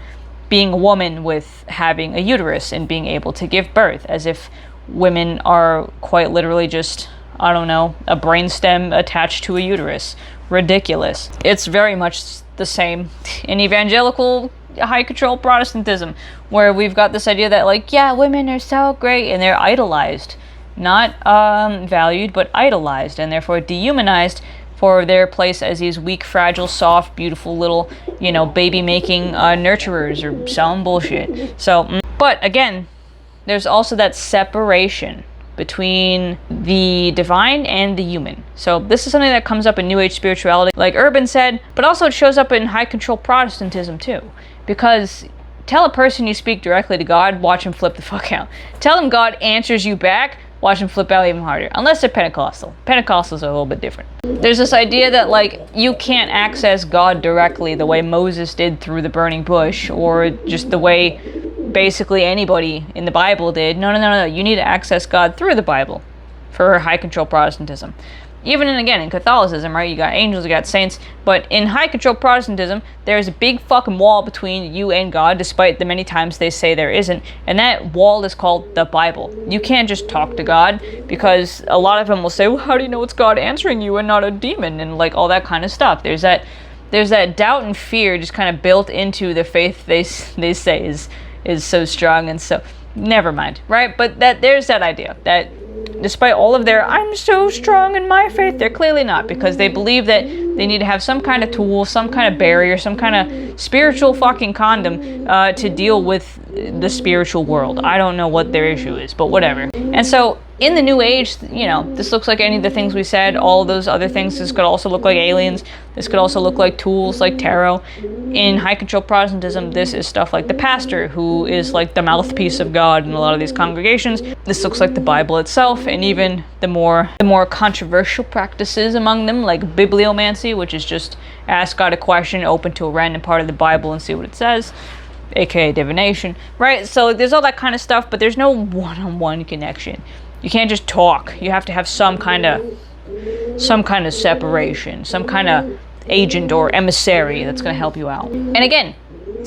being a woman with having a uterus and being able to give birth, as if women are quite literally just, I don't know, a brainstem attached to a uterus. Ridiculous. It's very much the same in evangelical high control Protestantism, where we've got this idea that, like, yeah, women are so great, and they're idolized. Not valued, but idolized, and therefore dehumanized for their place as these weak, fragile, soft, beautiful little, baby-making nurturers or some bullshit. So, but again, there's also that separation between the divine and the human. So this is something that comes up in New Age spirituality, like Urban said, but also it shows up in high control Protestantism too. Because tell a person you speak directly to God, watch him flip the fuck out. Tell them God answers you back, watch them flip out even harder. Unless they're Pentecostal. Pentecostals are a little bit different. There's this idea that, like, you can't access God directly the way Moses did through the burning bush, or just the way basically anybody in the Bible did. No. You need to access God through the Bible for high control Protestantism. Even in Catholicism, right? You got angels, you got saints, but in high control Protestantism, there's a big fucking wall between you and God, despite the many times they say there isn't, and that wall is called the Bible. You can't just talk to God, because a lot of them will say, well, how do you know it's God answering you and not a demon, and like all that kind of stuff. There's that doubt and fear just kind of built into the faith they say is so strong, and so never mind, right? But there's that idea that despite all of their I'm so strong in my faith, they're clearly not, because they believe that they need to have some kind of tool, some kind of barrier, some kind of spiritual fucking condom to deal with the spiritual world. I don't know what their issue is, but whatever. And so in the New Age, this looks like any of the things we said, all of those other things. This could also look like aliens. This could also look like tools like tarot. In high control Protestantism, this is stuff like the pastor, who is like the mouthpiece of God in a lot of these congregations. This looks like the Bible itself, and even the more controversial practices among them, like bibliomancy, which is just ask God a question, open to a random part of the Bible and see what it says, aka divination, right? So there's all that kind of stuff, but there's no one-on-one connection. You can't just talk. You have to have some kind of separation, some kind of agent or emissary that's going to help you out. And again,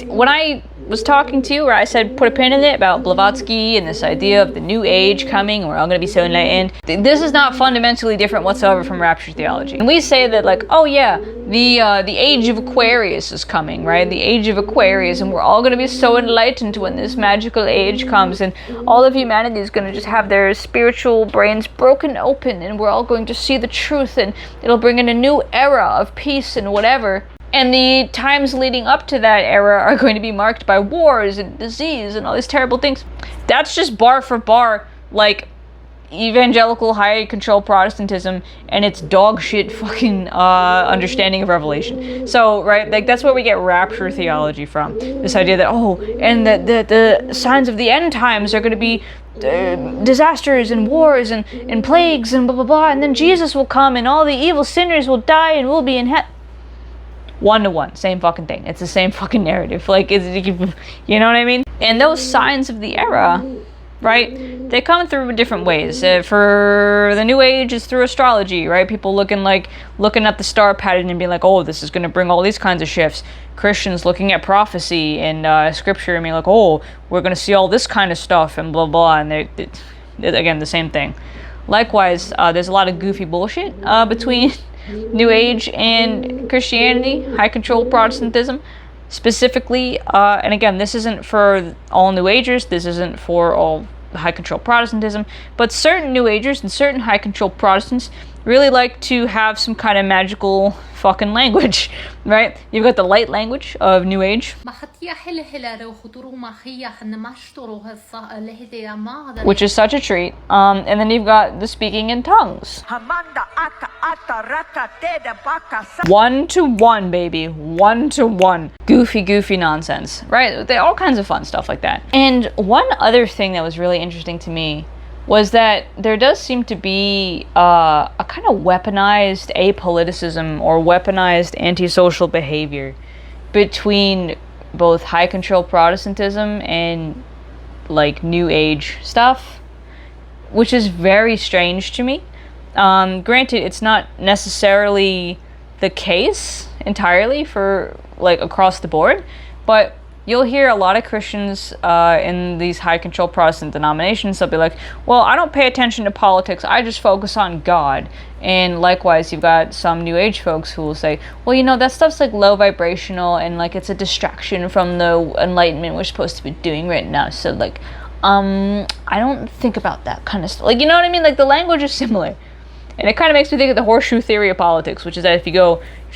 when I was talking to you, where I said put a pin in it about Blavatsky and this idea of the new age coming, we're all going to be so enlightened, this is not fundamentally different whatsoever from rapture theology. And we say that, like, oh yeah, the age of Aquarius is coming, right? The age of Aquarius, and we're all going to be so enlightened when this magical age comes, and all of humanity is going to just have their spiritual brains broken open, and we're all going to see the truth, and it'll bring in a new era of peace and whatever. And the times leading up to that era are going to be marked by wars and disease and all these terrible things. That's just bar for bar, like, evangelical high control Protestantism and its dog shit fucking understanding of Revelation. So, right, like, that's where we get rapture theology from. This idea that, oh, and the signs of the end times are going to be disasters and wars and plagues and blah blah blah, and then Jesus will come and all the evil sinners will die and we'll be in heaven. 1-to-1, same fucking thing. It's the same fucking narrative. Like, you know what I mean? And those signs of the era, right, they come through different ways. For the New Age, it's through astrology, right? People looking at the star pattern and being like, oh, this is going to bring all these kinds of shifts. Christians looking at prophecy and scripture and being like, oh, we're going to see all this kind of stuff and blah blah. And again, the same thing. Likewise, there's a lot of goofy bullshit between New Age and Christianity, high control Protestantism specifically, and again, this isn't for all New Agers, this isn't for all high control Protestantism, but certain New Agers and certain high control Protestants really like to have some kind of magical fucking language, right? You've got the light language of New Age, which is such a treat, and then you've got the speaking in tongues. 1-to-1, baby. 1-to-1. Goofy nonsense, right? All kinds of fun stuff like that. And one other thing that was really interesting to me was that there does seem to be a kind of weaponized apoliticism or weaponized antisocial behavior between both high control Protestantism and like New Age stuff, which is very strange to me. Granted, it's not necessarily the case entirely for like across the board, but you'll hear a lot of Christians in these high control Protestant denominations, they'll be like, well, I don't pay attention to politics, I just focus on God. And likewise, you've got some New Age folks who will say, well, you know, that stuff's like low vibrational and like it's a distraction from the enlightenment we're supposed to be doing right now. So like, I don't think about that kind of stuff. Like, you know what I mean? Like, the language is similar. And it kind of makes me think of the horseshoe theory of politics, which is that if you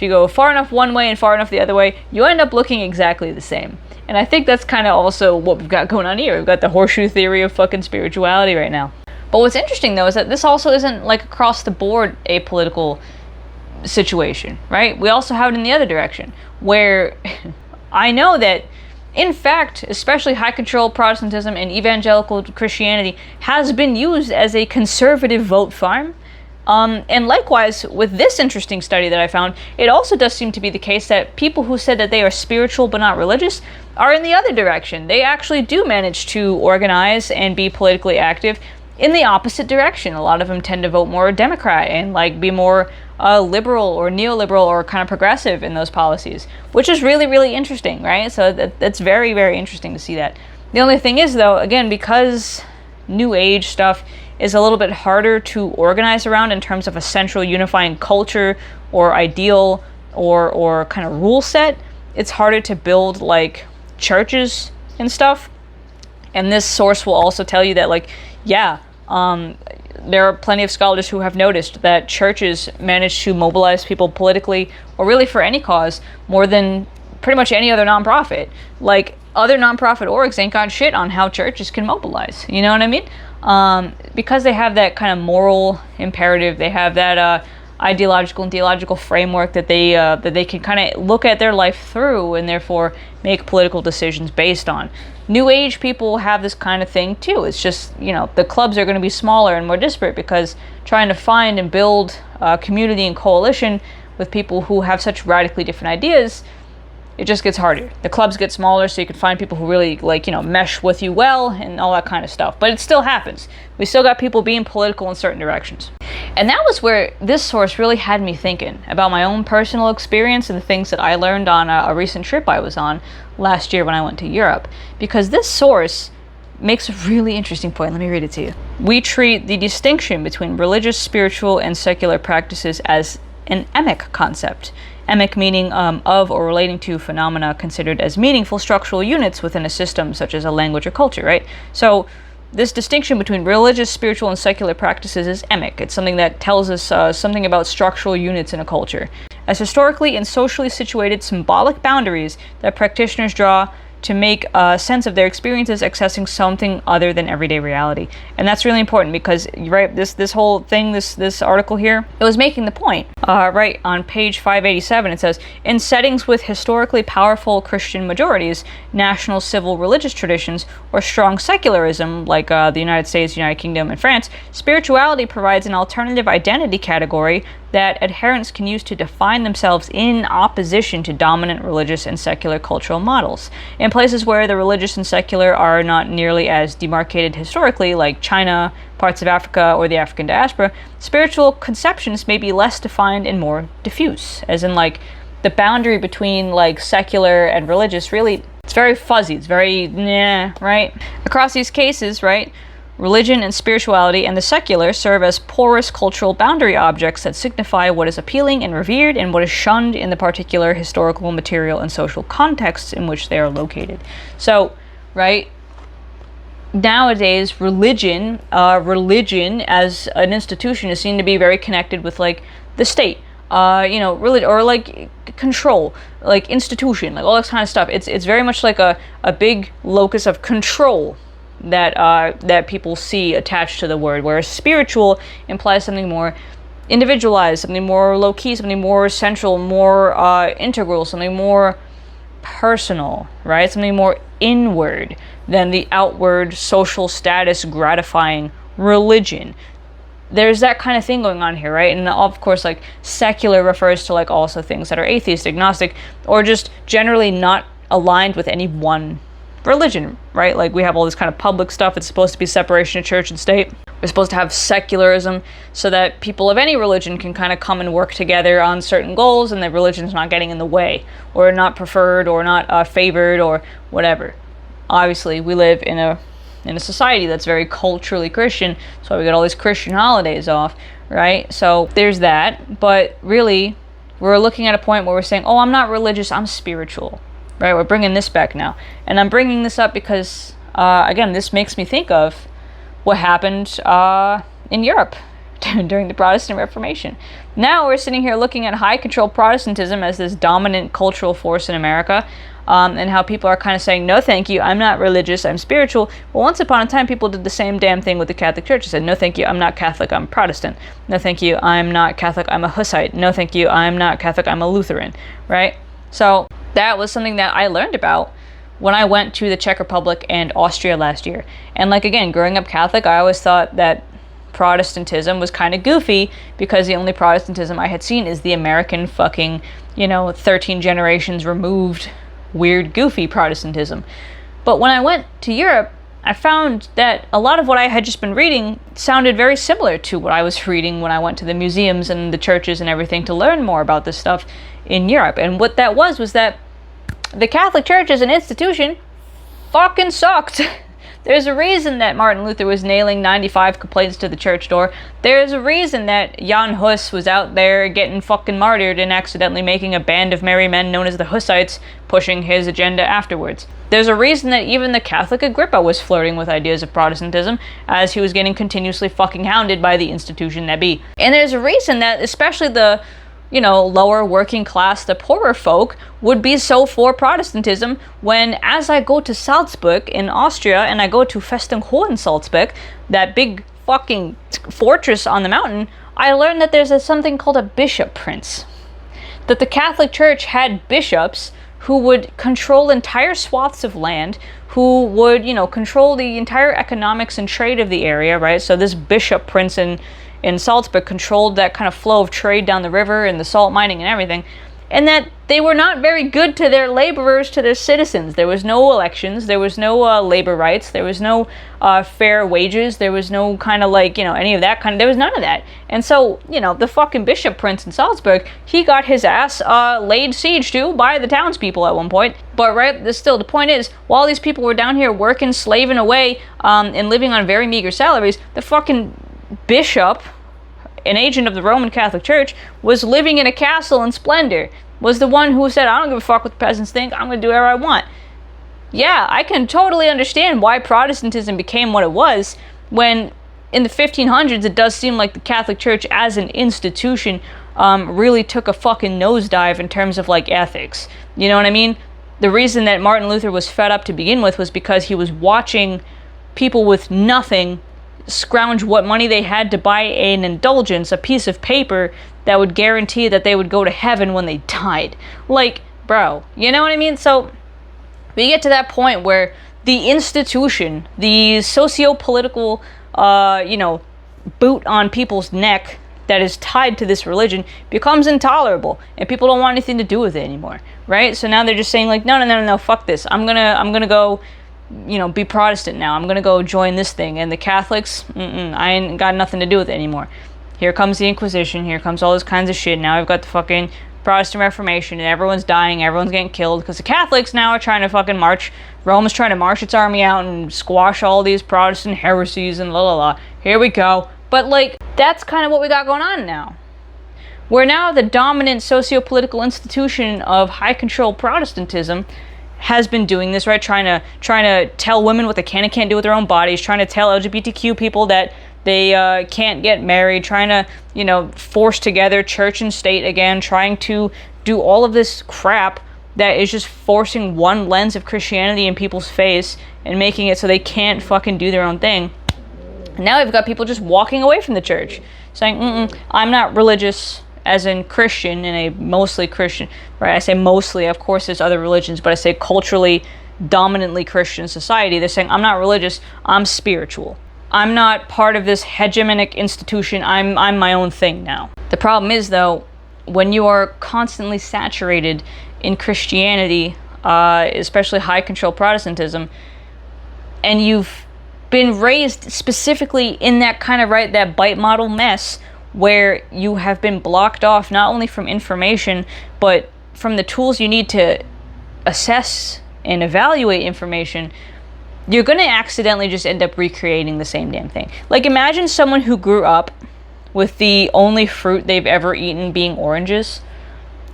go far enough one way and far enough the other way, you end up looking exactly the same. And I think that's kind of also what we've got going on here. We've got the horseshoe theory of fucking spirituality right now. But what's interesting, though, is that this also isn't like across the board a political situation, right? We also have it in the other direction, where I know that, in fact, especially high control Protestantism and evangelical Christianity has been used as a conservative vote farm. And likewise, with this interesting study that I found, it also does seem to be the case that people who said that they are spiritual but not religious are in the other direction. They actually do manage to organize and be politically active in the opposite direction. A lot of them tend to vote more Democrat and like be more liberal or neoliberal or kind of progressive in those policies, which is really, really interesting, right? So that's very, very interesting to see that. The only thing is, though, again, because New Age stuff is a little bit harder to organize around in terms of a central unifying culture or ideal or kind of rule set, it's harder to build like churches and stuff. And this source will also tell you that, like, yeah, there are plenty of scholars who have noticed that churches manage to mobilize people politically or really for any cause more than pretty much any other nonprofit. Like, other nonprofit orgs ain't got shit on how churches can mobilize. You know what I mean? Because they have that kind of moral imperative, they have that ideological and theological framework that they can kind of look at their life through and therefore make political decisions based on. New Age people have this kind of thing too. It's just, you know, the clubs are going to be smaller and more disparate because trying to find and build community and coalition with people who have such radically different ideas, it just gets harder. The clubs get smaller, so you can find people who really, like, you know, mesh with you well and all that kind of stuff. But it still happens. We still got people being political in certain directions. And that was where this source really had me thinking about my own personal experience and the things that I learned on a recent trip I was on last year when I went to Europe. Because this source makes a really interesting point. Let me read it to you. We treat the distinction between religious, spiritual, and secular practices as an emic concept. Emic meaning of or relating to phenomena considered as meaningful structural units within a system, such as a language or culture, right? So this distinction between religious, spiritual, and secular practices is emic. It's something that tells us something about structural units in a culture, as historically and socially situated symbolic boundaries that practitioners draw to make sense of their experiences accessing something other than everyday reality. And that's really important because, right, this whole thing, this article here, it was making the point. Right on page 587, it says, in settings with historically powerful Christian majorities, national civil religious traditions, or strong secularism, like the United States, United Kingdom, and France, spirituality provides an alternative identity category that adherents can use to define themselves in opposition to dominant religious and secular cultural models. In places where the religious and secular are not nearly as demarcated historically, like China, parts of Africa, or the African diaspora, spiritual conceptions may be less defined and more diffuse, as in like the boundary between like secular and religious really, it's very fuzzy, it's very right? Across these cases, right, religion and spirituality and the secular serve as porous cultural boundary objects that signify what is appealing and revered and what is shunned in the particular historical, material, and social contexts in which they are located. So, right, nowadays religion as an institution is seen to be very connected with like the state, religion, or like control, like institution, like all this kind of stuff. It's very much like a big locus of control that people see attached to the word, whereas spiritual implies something more individualized, something more low-key, something more central, more integral, something more personal, right? Something more inward than the outward social status gratifying religion. There's that kind of thing going on here, right? And of course, like secular refers to like also things that are atheist, agnostic, or just generally not aligned with any one religion, right? Like we have all this kind of public stuff. It's supposed to be separation of church and state. We're supposed to have secularism so that people of any religion can kind of come and work together on certain goals, and the religion's not getting in the way, or not preferred, or not favored, or whatever. Obviously, we live in a society that's very culturally Christian, so we get all these Christian holidays off, right? So there's that. But really, we're looking at a point where we're saying, oh, I'm not religious, I'm spiritual. Right, we're bringing this back now. And I'm bringing this up because, again, this makes me think of what happened in Europe during the Protestant Reformation. Now we're sitting here looking at high control Protestantism as this dominant cultural force in America, and how people are kind of saying, no thank you, I'm not religious, I'm spiritual. Well, once upon a time, people did the same damn thing with the Catholic Church. They said, no thank you, I'm not Catholic, I'm Protestant. No thank you, I'm not Catholic, I'm a Hussite. No thank you, I'm not Catholic, I'm a Lutheran, right? So that was something that I learned about when I went to the Czech Republic and Austria last year. And like, again, growing up Catholic, I always thought that Protestantism was kind of goofy because the only Protestantism I had seen is the American fucking, 13 generations removed, weird, goofy Protestantism. But when I went to Europe, I found that a lot of what I had just been reading sounded very similar to what I was reading when I went to the museums and the churches and everything to learn more about this stuff in Europe. And what that was that the Catholic Church as an institution fucking sucked. There's a reason that Martin Luther was nailing 95 complaints to the church door. There's a reason that Jan Hus was out there getting fucking martyred and accidentally making a band of merry men known as the Hussites pushing his agenda afterwards. There's a reason that even the Catholic Agrippa was flirting with ideas of Protestantism as he was getting continuously fucking hounded by the institution that be. And there's a reason that especially the lower working class, the poorer folk, would be so for Protestantism when, as I go to Salzburg in Austria and I go to Festung Hohensalzburg, that big fucking fortress on the mountain, I learned that there's something called a bishop prince. That the Catholic Church had bishops who would control entire swaths of land, who would, control the entire economics and trade of the area, right? So this bishop prince in Salzburg controlled that kind of flow of trade down the river and the salt mining and everything. And that they were not very good to their laborers, to their citizens. There was no elections, there was no labor rights, there was no fair wages, there was no kind of like, any of that kind of, there was none of that. And so, the fucking Bishop Prince in Salzburg, he got his ass laid siege to by the townspeople at one point. But the point is, while these people were down here working, slaving away, and living on very meager salaries, the fucking bishop, an agent of the Roman Catholic Church, was living in a castle in splendor, was the one who said, I don't give a fuck what the peasants think, I'm going to do whatever I want. Yeah, I can totally understand why Protestantism became what it was, when in the 1500s it does seem like the Catholic Church as an institution really took a fucking nosedive in terms of like ethics. You know what I mean? The reason that Martin Luther was fed up to begin with was because he was watching people with nothing scrounge what money they had to buy an indulgence, a piece of paper that would guarantee that they would go to heaven when they died. Like, bro, you know what I mean? So we get to that point where the institution, the socio-political, boot on people's neck that is tied to this religion becomes intolerable, and people don't want anything to do with it anymore, right? So now they're just saying like, no, fuck this. I'm gonna go, be Protestant now. I'm gonna go join this thing. And the Catholics, I ain't got nothing to do with it anymore. Here comes the Inquisition. Here comes all this kinds of shit. Now we've got the fucking Protestant Reformation, and everyone's dying. Everyone's getting killed because the Catholics now are trying to fucking march. Rome is trying to march its army out and squash all these Protestant heresies and la la la. Here we go. But like, that's kind of what we got going on now. Where now the dominant socio-political institution of high control Protestantism has been doing this, right? Trying to tell women what they can and can't do with their own bodies, trying to tell LGBTQ people that they can't get married, trying to, force together church and state again, trying to do all of this crap that is just forcing one lens of Christianity in people's face and making it so they can't fucking do their own thing. And now we've got people just walking away from the church, saying, I'm not religious, as in Christian, in a mostly Christian, right? I say mostly, of course there's other religions, but I say culturally, dominantly Christian society. They're saying, I'm not religious, I'm spiritual. I'm not part of this hegemonic institution, I'm my own thing now. The problem is, though, when you are constantly saturated in Christianity, especially high control Protestantism, and you've been raised specifically in that kind of, that bite model mess, where you have been blocked off not only from information, but from the tools you need to assess and evaluate information, you're going to accidentally just end up recreating the same damn thing. Like, imagine someone who grew up with the only fruit they've ever eaten being oranges,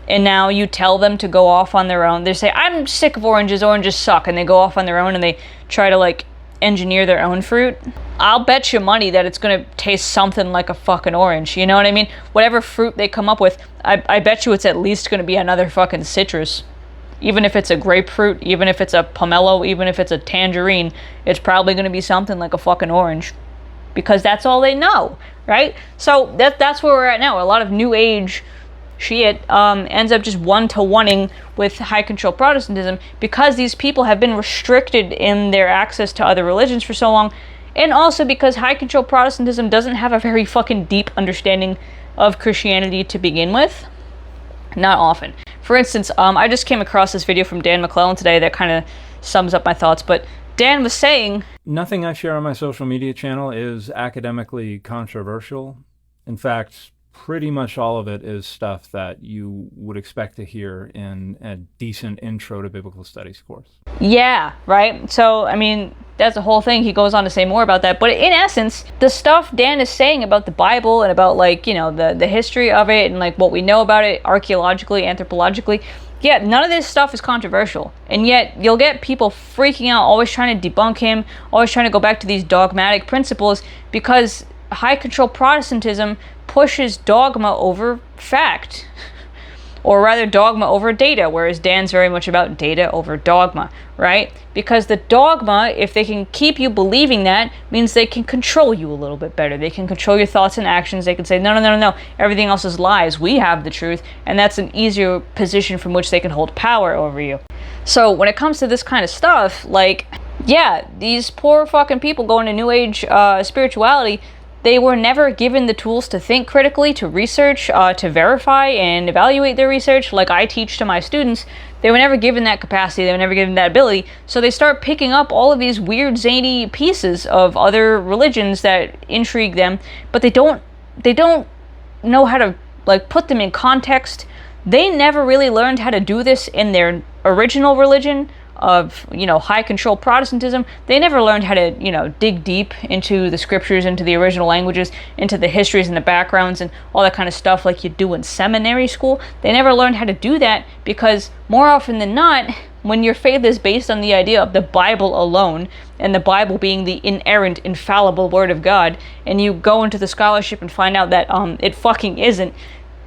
and now you tell them to go off on their own. They say, I'm sick of oranges suck, and they go off on their own and they try to engineer their own fruit. I'll bet you money that it's going to taste something like a fucking orange, you know what I mean? Whatever fruit they come up with, I bet you it's at least going to be another fucking citrus. Even if it's a grapefruit, even if it's a pomelo, even if it's a tangerine, it's probably going to be something like a fucking orange. Because that's all they know, right? So that's where we're at now. A lot of new age shit ends up just one-to-oneing with high control Protestantism because these people have been restricted in their access to other religions for so long, and also because high control Protestantism doesn't have a very fucking deep understanding of Christianity to begin with. Not often. For instance, I just came across this video from Dan McClellan today that kind of sums up my thoughts, but Dan was saying, nothing I share on my social media channel is academically controversial. In fact, pretty much all of it is stuff that you would expect to hear in a decent intro to biblical studies course. Yeah, right? So, I mean, that's the whole thing. He goes on to say more about that. But in essence, the stuff Dan is saying about the Bible and about, the history of it and, what we know about it archaeologically, anthropologically, yeah, none of this stuff is controversial. And yet, you'll get people freaking out, always trying to debunk him, always trying to go back to these dogmatic principles because high control Protestantism pushes dogma over fact, or rather dogma over data, whereas Dan's very much about data over dogma, right? Because the dogma, if they can keep you believing that, means they can control you a little bit better. They can control your thoughts and actions. They can say, no, everything else is lies. We have the truth, and that's an easier position from which they can hold power over you. So when it comes to this kind of stuff, these poor fucking people going to New Age spirituality, they were never given the tools to think critically, to research, to verify and evaluate their research like I teach to my students. They were never given that capacity, they were never given that ability, so they start picking up all of these weird, zany pieces of other religions that intrigue them, but they don't know how to, like, put them in context. They never really learned how to do this in their original religion of, you know, high control Protestantism. They never learned how to, you know, dig deep into the scriptures, into the original languages, into the histories and the backgrounds and all that kind of stuff like you do in seminary school. They never learned how to do that because more often than not, when your faith is based on the idea of the Bible alone, and the Bible being the inerrant, infallible Word of God, and you go into the scholarship and find out that it fucking isn't,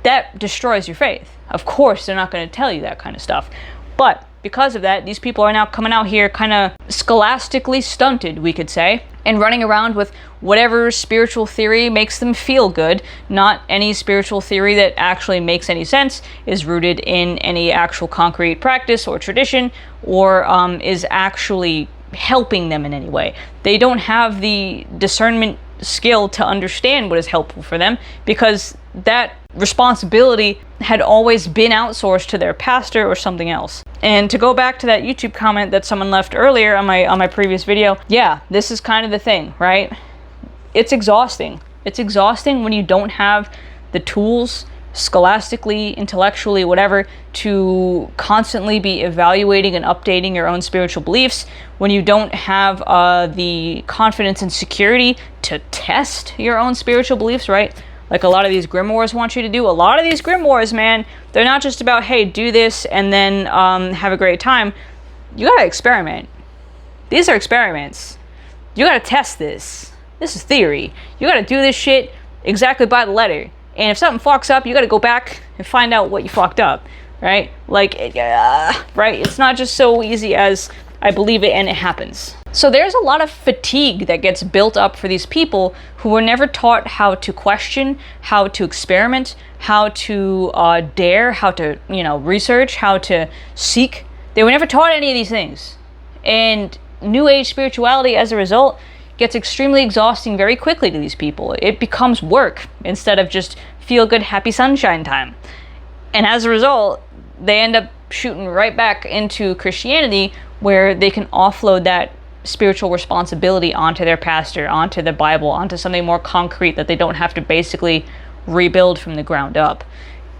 that destroys your faith. Of course, they're not going to tell you that kind of stuff. But because of that, these people are now coming out here kind of scholastically stunted, we could say, and running around with whatever spiritual theory makes them feel good. Not any spiritual theory that actually makes any sense, is rooted in any actual concrete practice or tradition, or is actually helping them in any way. They don't have the discernment skill to understand what is helpful for them, because that responsibility had always been outsourced to their pastor or something else. And to go back to that YouTube comment that someone left earlier on my previous video, yeah, this is kind of the thing, right? It's exhausting. It's exhausting when you don't have the tools, scholastically, intellectually, whatever, to constantly be evaluating and updating your own spiritual beliefs, when you don't have the confidence and security to test your own spiritual beliefs, right? Like a lot of these grimoires want you to do. A lot of these grimoires, man, they're not just about, hey, do this and then have a great time. You gotta experiment. These are experiments. You gotta test this. This is theory. You gotta do this shit exactly by the letter. And if something fucks up, you gotta go back and find out what you fucked up, right? Like, right? It's not just so easy as I believe it and it happens. So there's a lot of fatigue that gets built up for these people who were never taught how to question, how to experiment, how to dare, how to, you know, research, how to seek. They were never taught any of these things. And New Age spirituality, as a result, gets extremely exhausting very quickly to these people. It becomes work instead of just feel good, happy sunshine time. And as a result, they end up shooting right back into Christianity, where they can offload that spiritual responsibility onto their pastor, onto the Bible, onto something more concrete that they don't have to basically rebuild from the ground up.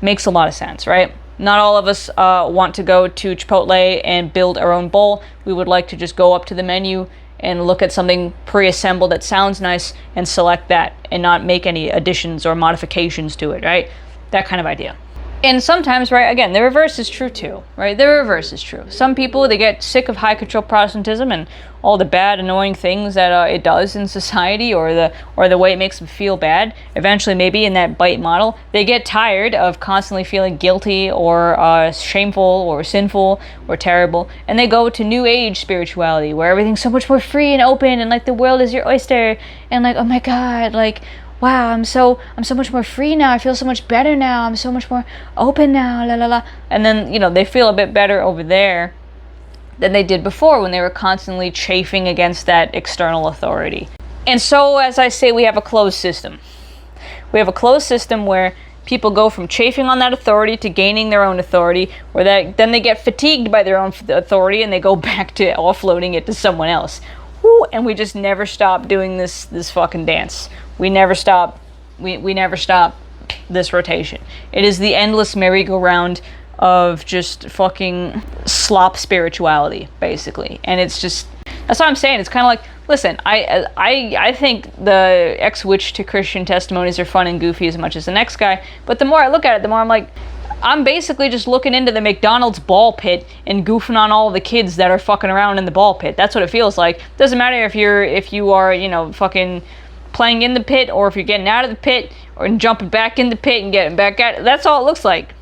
Makes a lot of sense, right? Not all of us want to go to Chipotle and build our own bowl. We would like to just go up to the menu and look at something pre-assembled that sounds nice and select that and not make any additions or modifications to it, right? That kind of idea. And sometimes, right, again, the reverse is true too, right? The reverse is true. Some people, they get sick of high control Protestantism and all the bad, annoying things that it does in society, or the way it makes them feel bad. Eventually, maybe in that bite model, they get tired of constantly feeling guilty or shameful or sinful or terrible, and they go to New Age spirituality, where everything's so much more free and open, and like the world is your oyster, and like, oh my God, like, wow, I'm so much more free now. I feel so much better now. I'm so much more open now. La la la. And then, you know, they feel a bit better over there than they did before, when they were constantly chafing against that external authority. And so, as I say, we have a closed system. We have a closed system where people go from chafing on that authority to gaining their own authority, then they get fatigued by their own authority and they go back to offloading it to someone else. Woo, and we just never stop doing this fucking dance. We never stop. We never stop this rotation. It is the endless merry-go-round of just fucking slop spirituality, basically. And it's just, that's what I'm saying. It's kind of like, listen, I think the ex-witch to Christian testimonies are fun and goofy as much as the next guy, but the more I look at it, the more I'm like, I'm basically just looking into the McDonald's ball pit and goofing on all the kids that are fucking around in the ball pit. That's what it feels like. Doesn't matter if you are, you know, fucking playing in the pit, or if you're getting out of the pit, or jumping back in the pit and getting back out. That's all it looks like.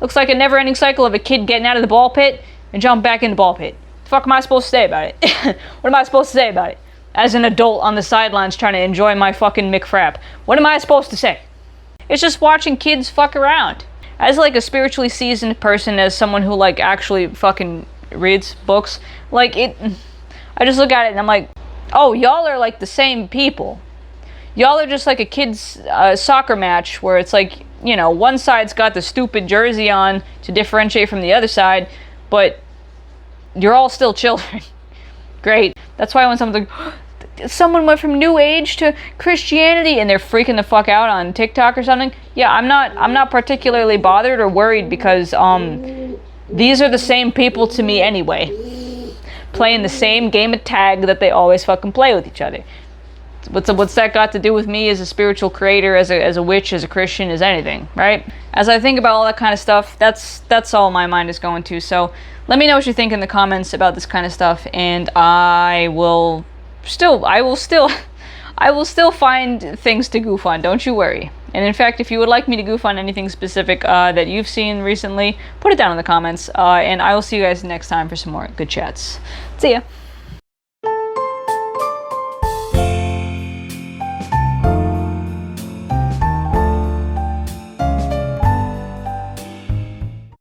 Looks like a never-ending cycle of a kid getting out of the ball pit and jumping back in the ball pit. What the fuck am I supposed to say about it? What am I supposed to say about it? As an adult on the sidelines trying to enjoy my fucking McFrap. What am I supposed to say? It's just watching kids fuck around. As like a spiritually seasoned person, as someone who like actually fucking reads books, like it, I just look at it and I'm like, oh, y'all are like the same people. y'all are just like a kid's soccer match where it's like, you know, one side's got the stupid jersey on to differentiate from the other side, but you're all still children. Great. That's why when someone's like, someone went from New Age to Christianity and they're freaking the fuck out on TikTok or something, yeah, I'm not particularly bothered or worried because these are the same people to me anyway, playing the same game of tag that they always fucking play with each other. What's that got to do with me as a spiritual creator, as a witch, as a Christian, as anything, right? As I think about all that kind of stuff, that's all my mind is going to. So let me know what you think in the comments about this kind of stuff, and I will still find things to goof on. Don't you worry. And in fact, if you would like me to goof on anything specific that you've seen recently, put it down in the comments, and I will see you guys next time for some more good chats. See ya.